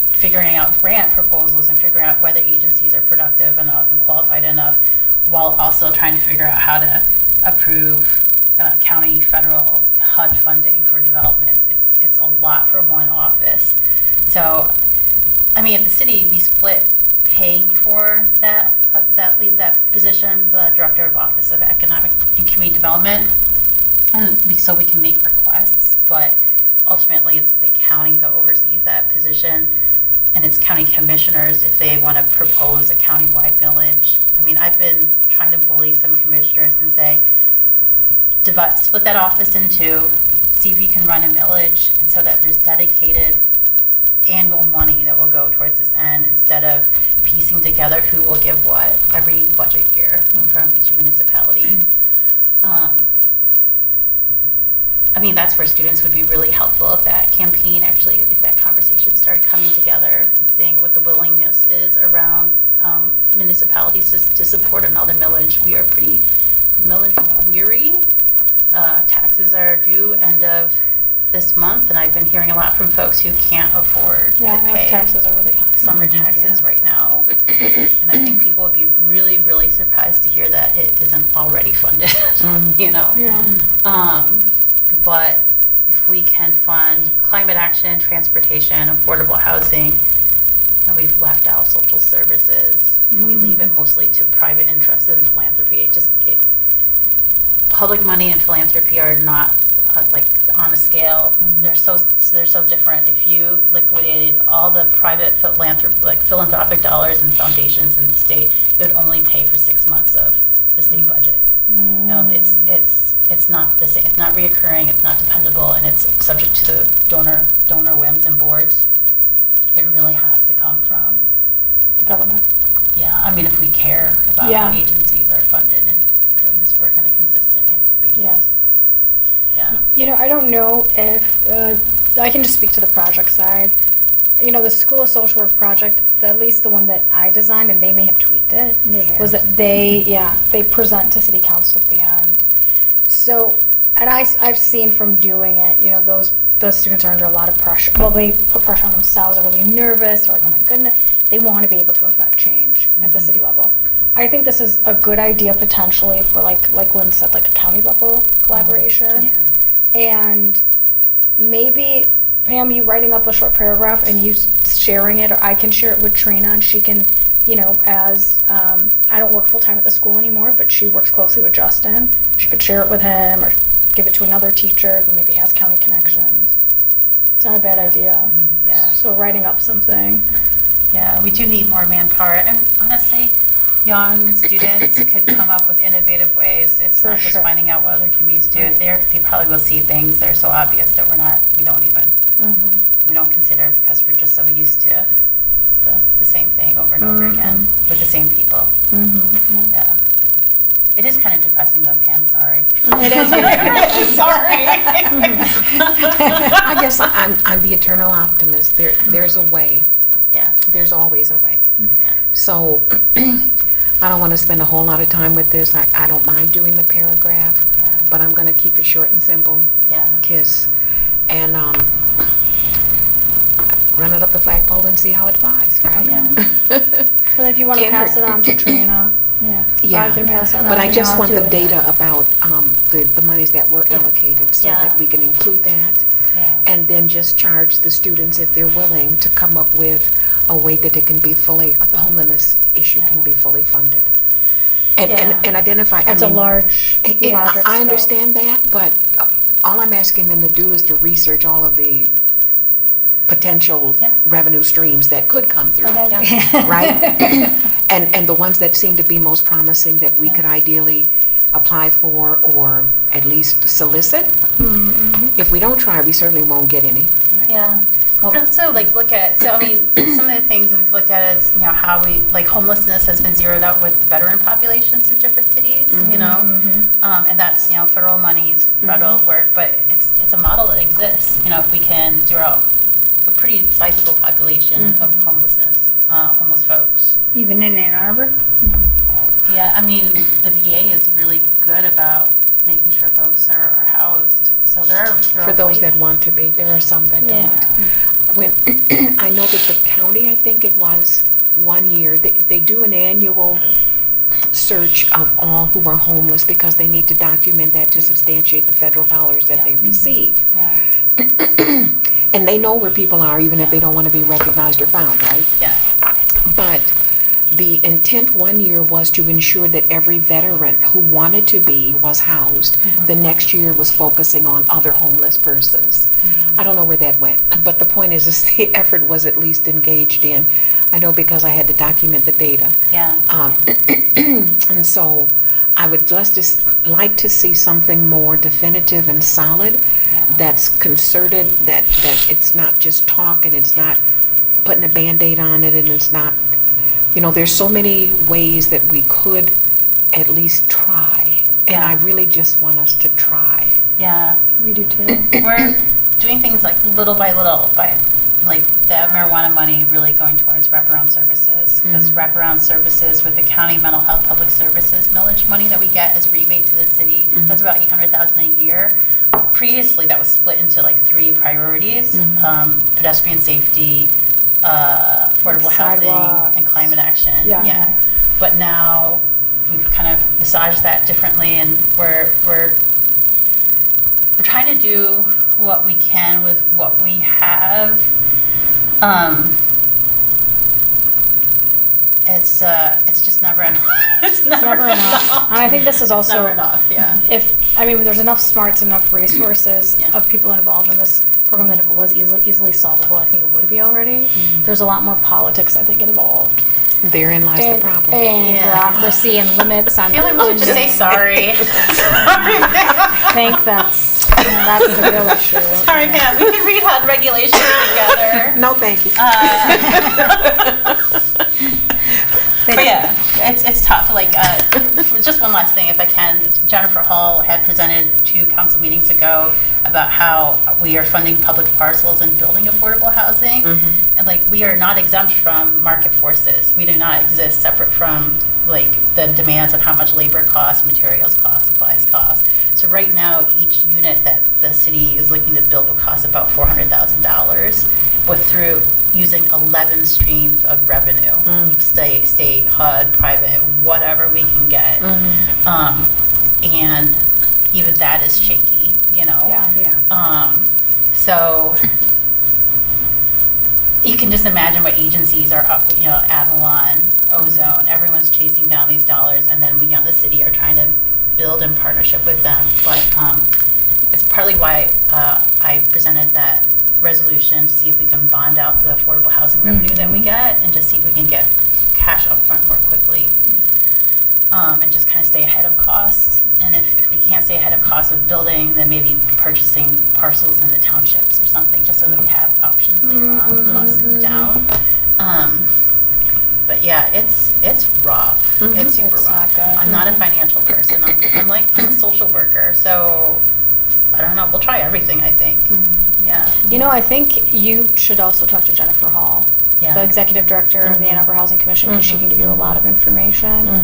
figuring out grant proposals and figuring out whether agencies are productive enough and qualified enough, while also trying to figure out how to approve county, federal HUD funding for development. It's a lot for one office. So, I mean, at the city, we split paying for that position, the Director of Office of Economic and Community Development, and so we can make requests, but ultimately it's the county that oversees that position, and it's county commissioners if they want to propose a countywide millage. I mean, I've been trying to bully some commissioners and say, split that office in 2, see if you can run a millage, and so that there's dedicated annual money that will go towards this end instead of piecing together who will give what every budget year from each municipality. I mean, that's where students would be really helpful if that campaign actually, if that conversation started coming together and seeing what the willingness is around municipalities to support another millage. We are pretty millage weary. Taxes are due end of this month, and I've been hearing a lot from folks who can't afford to pay taxes are really high. summer taxes right now. And I think people would be really, really surprised to hear that it isn't already funded, you know? Yeah. But if we can fund climate action, transportation, affordable housing, and we've left out social services, and we leave it mostly to private interests and philanthropy. Public money and philanthropy are not like on a scale. They're so different. If you liquidated all the private philanthropic dollars and foundations in the state, it would only pay for 6 months of the state budget. You know, it's not the same. It's not reoccurring. It's not dependable, and it's subject to the donor whims and boards. It really has to come from The government. Yeah, I mean, if we care about Yeah. how agencies are funded and doing this work on a consistent basis. Yes. Yeah. You know, I don't know if, I can just speak to the project side. You know, the School of Social Work project, at least the one that I designed, and they may have tweaked it, They have. was that they present to city council at the end. So, and I've seen from doing it, you know, those students are under a lot of pressure. Well, they put pressure on themselves, they're really nervous, they're like, oh my goodness. They want to be able to affect change at the city level. I think this is a good idea potentially for like Lynn said, like a county level collaboration. Yeah. And maybe, Pam, you writing up a short paragraph and you sharing it, or I can share it with Trina and she can, you know, as, I don't work full-time at the school anymore, but she works closely with Justin. She could share it with him or give it to another teacher who maybe has county connections. It's not a bad idea. Yeah. So writing up something. Yeah, we do need more manpower, and honestly, young students could come up with innovative ways. It's For not just sure. finding out what other communities do. They probably will see things that are so obvious that we don't consider because we're just so used to the same thing over and over again with the same people. Yeah. It is kind of depressing though, Pam, sorry. It is. Sorry. I guess I'm the eternal optimist. There's a way. Yeah. There's always a way. Yeah. So I don't want to spend a whole lot of time with this. I don't mind doing the paragraph, but I'm going to keep it short and simple. Yeah. KISS. And run it up the flagpole and see how it flies, right? Yeah. But if you want to Can't pass hurt. it on to Trina, yeah. Yeah, I can pass it on. but I and just I'll want do the it. data about the monies that were Yeah. allocated so Yeah. that we can include that. Yeah. And then just charge the students if they're willing to come up with a way that it can be fully, the homelessness issue can Yeah. be fully funded. And, Yeah. and identify, I That's a mean, large, larger I scope. understand that, but all I'm asking them to do is to research all of the potential Yeah. revenue streams that could come through. Yeah. Right? And the ones that seem to be most promising that we Yeah. could ideally apply for or at least solicit. If we don't try, we certainly won't get any. Yeah. But also, like, look at, so, I mean, some of the things we've looked at is, you know, how homelessness has been zeroed out with veteran populations in different cities, you know? And that's, you know, federal monies, federal work, but it's a model that exists, you know, if we can zero out a pretty sizable population of homeless folks. Even in Ann Arbor? Yeah, I mean, the VA is really good about making sure folks are housed. So there are For those that ways. want to be, there are some that Yeah. don't. When, I know that the county, I think it was 1 year, they do an annual search of all who are homeless because they need to document that to substantiate the federal dollars that Yeah. they receive. Yeah, And they know where people are, even if they don't want to be recognized or found, right? yeah, But the intent 1 year was to ensure that every veteran who wanted to be was housed. The next year was focusing on other homeless persons. I don't know where that went, but the point is the effort was at least engaged in. I know because I had to document the data. yeah. And so I would just like to see something more definitive and solid that's concerted, that it's not just talk and it's not putting a Band-Aid on it and it's not, you know, there's so many ways that we could at least try. And I Yeah. really just want us to try. Yeah, We do too. we're doing things like little by little, by like the marijuana money really going towards wraparound services. Because wraparound services with the county mental health public services millage money that we get as a rebate to the city, that's about $800,000 a year. Previously, that was split into like 3 priorities: pedestrian safety, affordable housing, Sidewalks. and climate action. Yeah. But now we've kind of massaged that differently, and we're trying to do what we can with what we have. It's just never enough. It's never enough. And I think this is also, never enough, yeah. There's enough smarts, enough resources Yeah. of people involved in this program that if it was easily solvable, I think it would be already. There's a lot more politics, I think, involved. Therein lies the problem. And Yeah. bureaucracy and limits on. I feel like we should just say sorry. I think that's the real issue. Sorry, Pam. We can read HUD regulations together. No, thank you. But yeah, it's tough. Like, just one last thing, if I can. Jennifer Hall had presented 2 council meetings ago about how we are funding public parcels and building affordable housing. And like, we are not exempt from market forces. We do not exist separate from like the demands on how much labor costs, materials costs, supplies costs. So right now, each unit that the city is looking to build will cost about $400,000, with through using 11 streams of revenue, state, HUD, private, whatever we can get. And even that is shaky, you know? Yeah. So you can just imagine what agencies are up, you know, Avalon, Ozone, everyone's chasing down these dollars, and then we on the city are trying to build in partnership with them. But it's partly why I presented that resolution to see if we can bond out the affordable housing revenue that we get, and just see if we can get cash upfront more quickly, and just kind of stay ahead of costs. And if we can't stay ahead of costs of building, then maybe purchasing parcels in the townships or something, just so that we have options later on when costs come down. But yeah, it's rough. It's super It's rough. not good. I'm not a financial person. I'm a social worker, so I don't know. We'll try everything, I think. Yeah. You know, I think you should also talk to Jennifer Hall, Yeah. the executive director of the Ann Arbor Housing Commission, because she can give you a lot of information.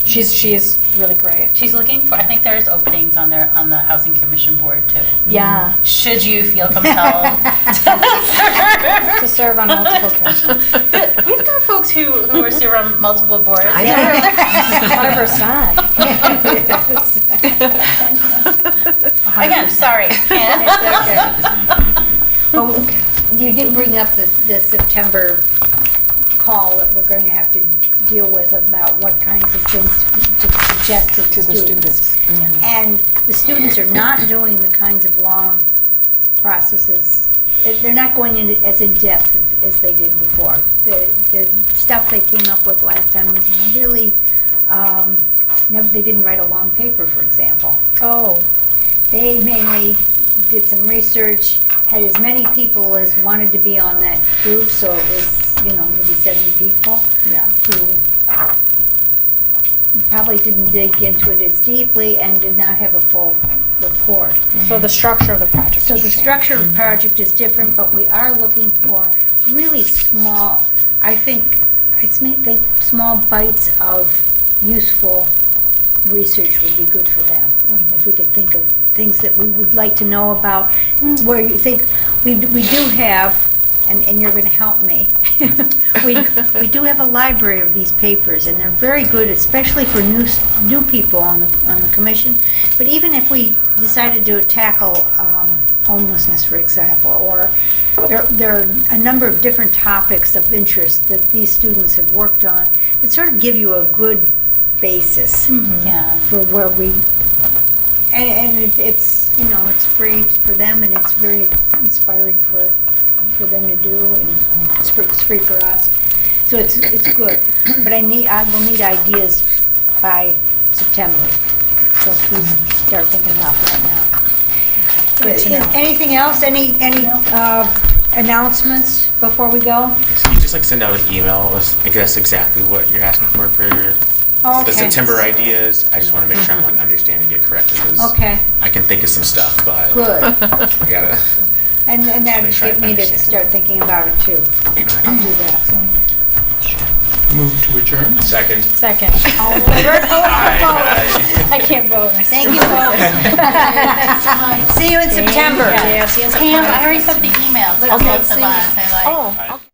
She is really great. She's looking for, I think there's openings on the Housing Commission board too. Yeah. Should you feel compelled To serve on multiple commissions. We've got folks who are serve on multiple boards. I know. 100%. Again, sorry. Oh, you did bring up the September call that we're going to have to deal with about what kinds of things to suggest to To the students. And the students are not doing the kinds of long processes. They're not going in as in-depth as they did before. The stuff they came up with last time was really, they didn't write a long paper, for example. Oh. They mainly did some research, had as many people as wanted to be on that group, so it was, maybe 7 people. Yeah. Who probably didn't dig into it as deeply and did not have a full report. So the structure of the project So has the changed. structure of the project is different, but we are looking for really small, I think small bites of useful research would be good for them. If we could think of things that we would like to know about, where you think, we do have, and you're going to help me, we do have a library of these papers, and they're very good, especially for new people on the commission. But even if we decided to tackle homelessness, for example, or there are a number of different topics of interest that these students have worked on, it sort of give you a good basis Yeah. for where we, and it's it's free for them, and it's very inspiring for them to do, and it's free for us. So it's good. But I will need ideas by September. So please start thinking about that now. Is anything else? Any announcements before we go? So you just send out an email, I guess exactly what you're asking for Okay. the September ideas. I just want to make sure I'm understanding it correctly, because Okay, I can think of some stuff, but good. I gotta. And that Make sure I would get me to understand. start thinking about it too. I'll do that. Move to adjourn. Second. Second. All in favor? Aye. I can't vote. Thank you, folks. See you in September. Yeah, see you in Pam, September. I already sent the email. Okay, Say like. Oh, okay.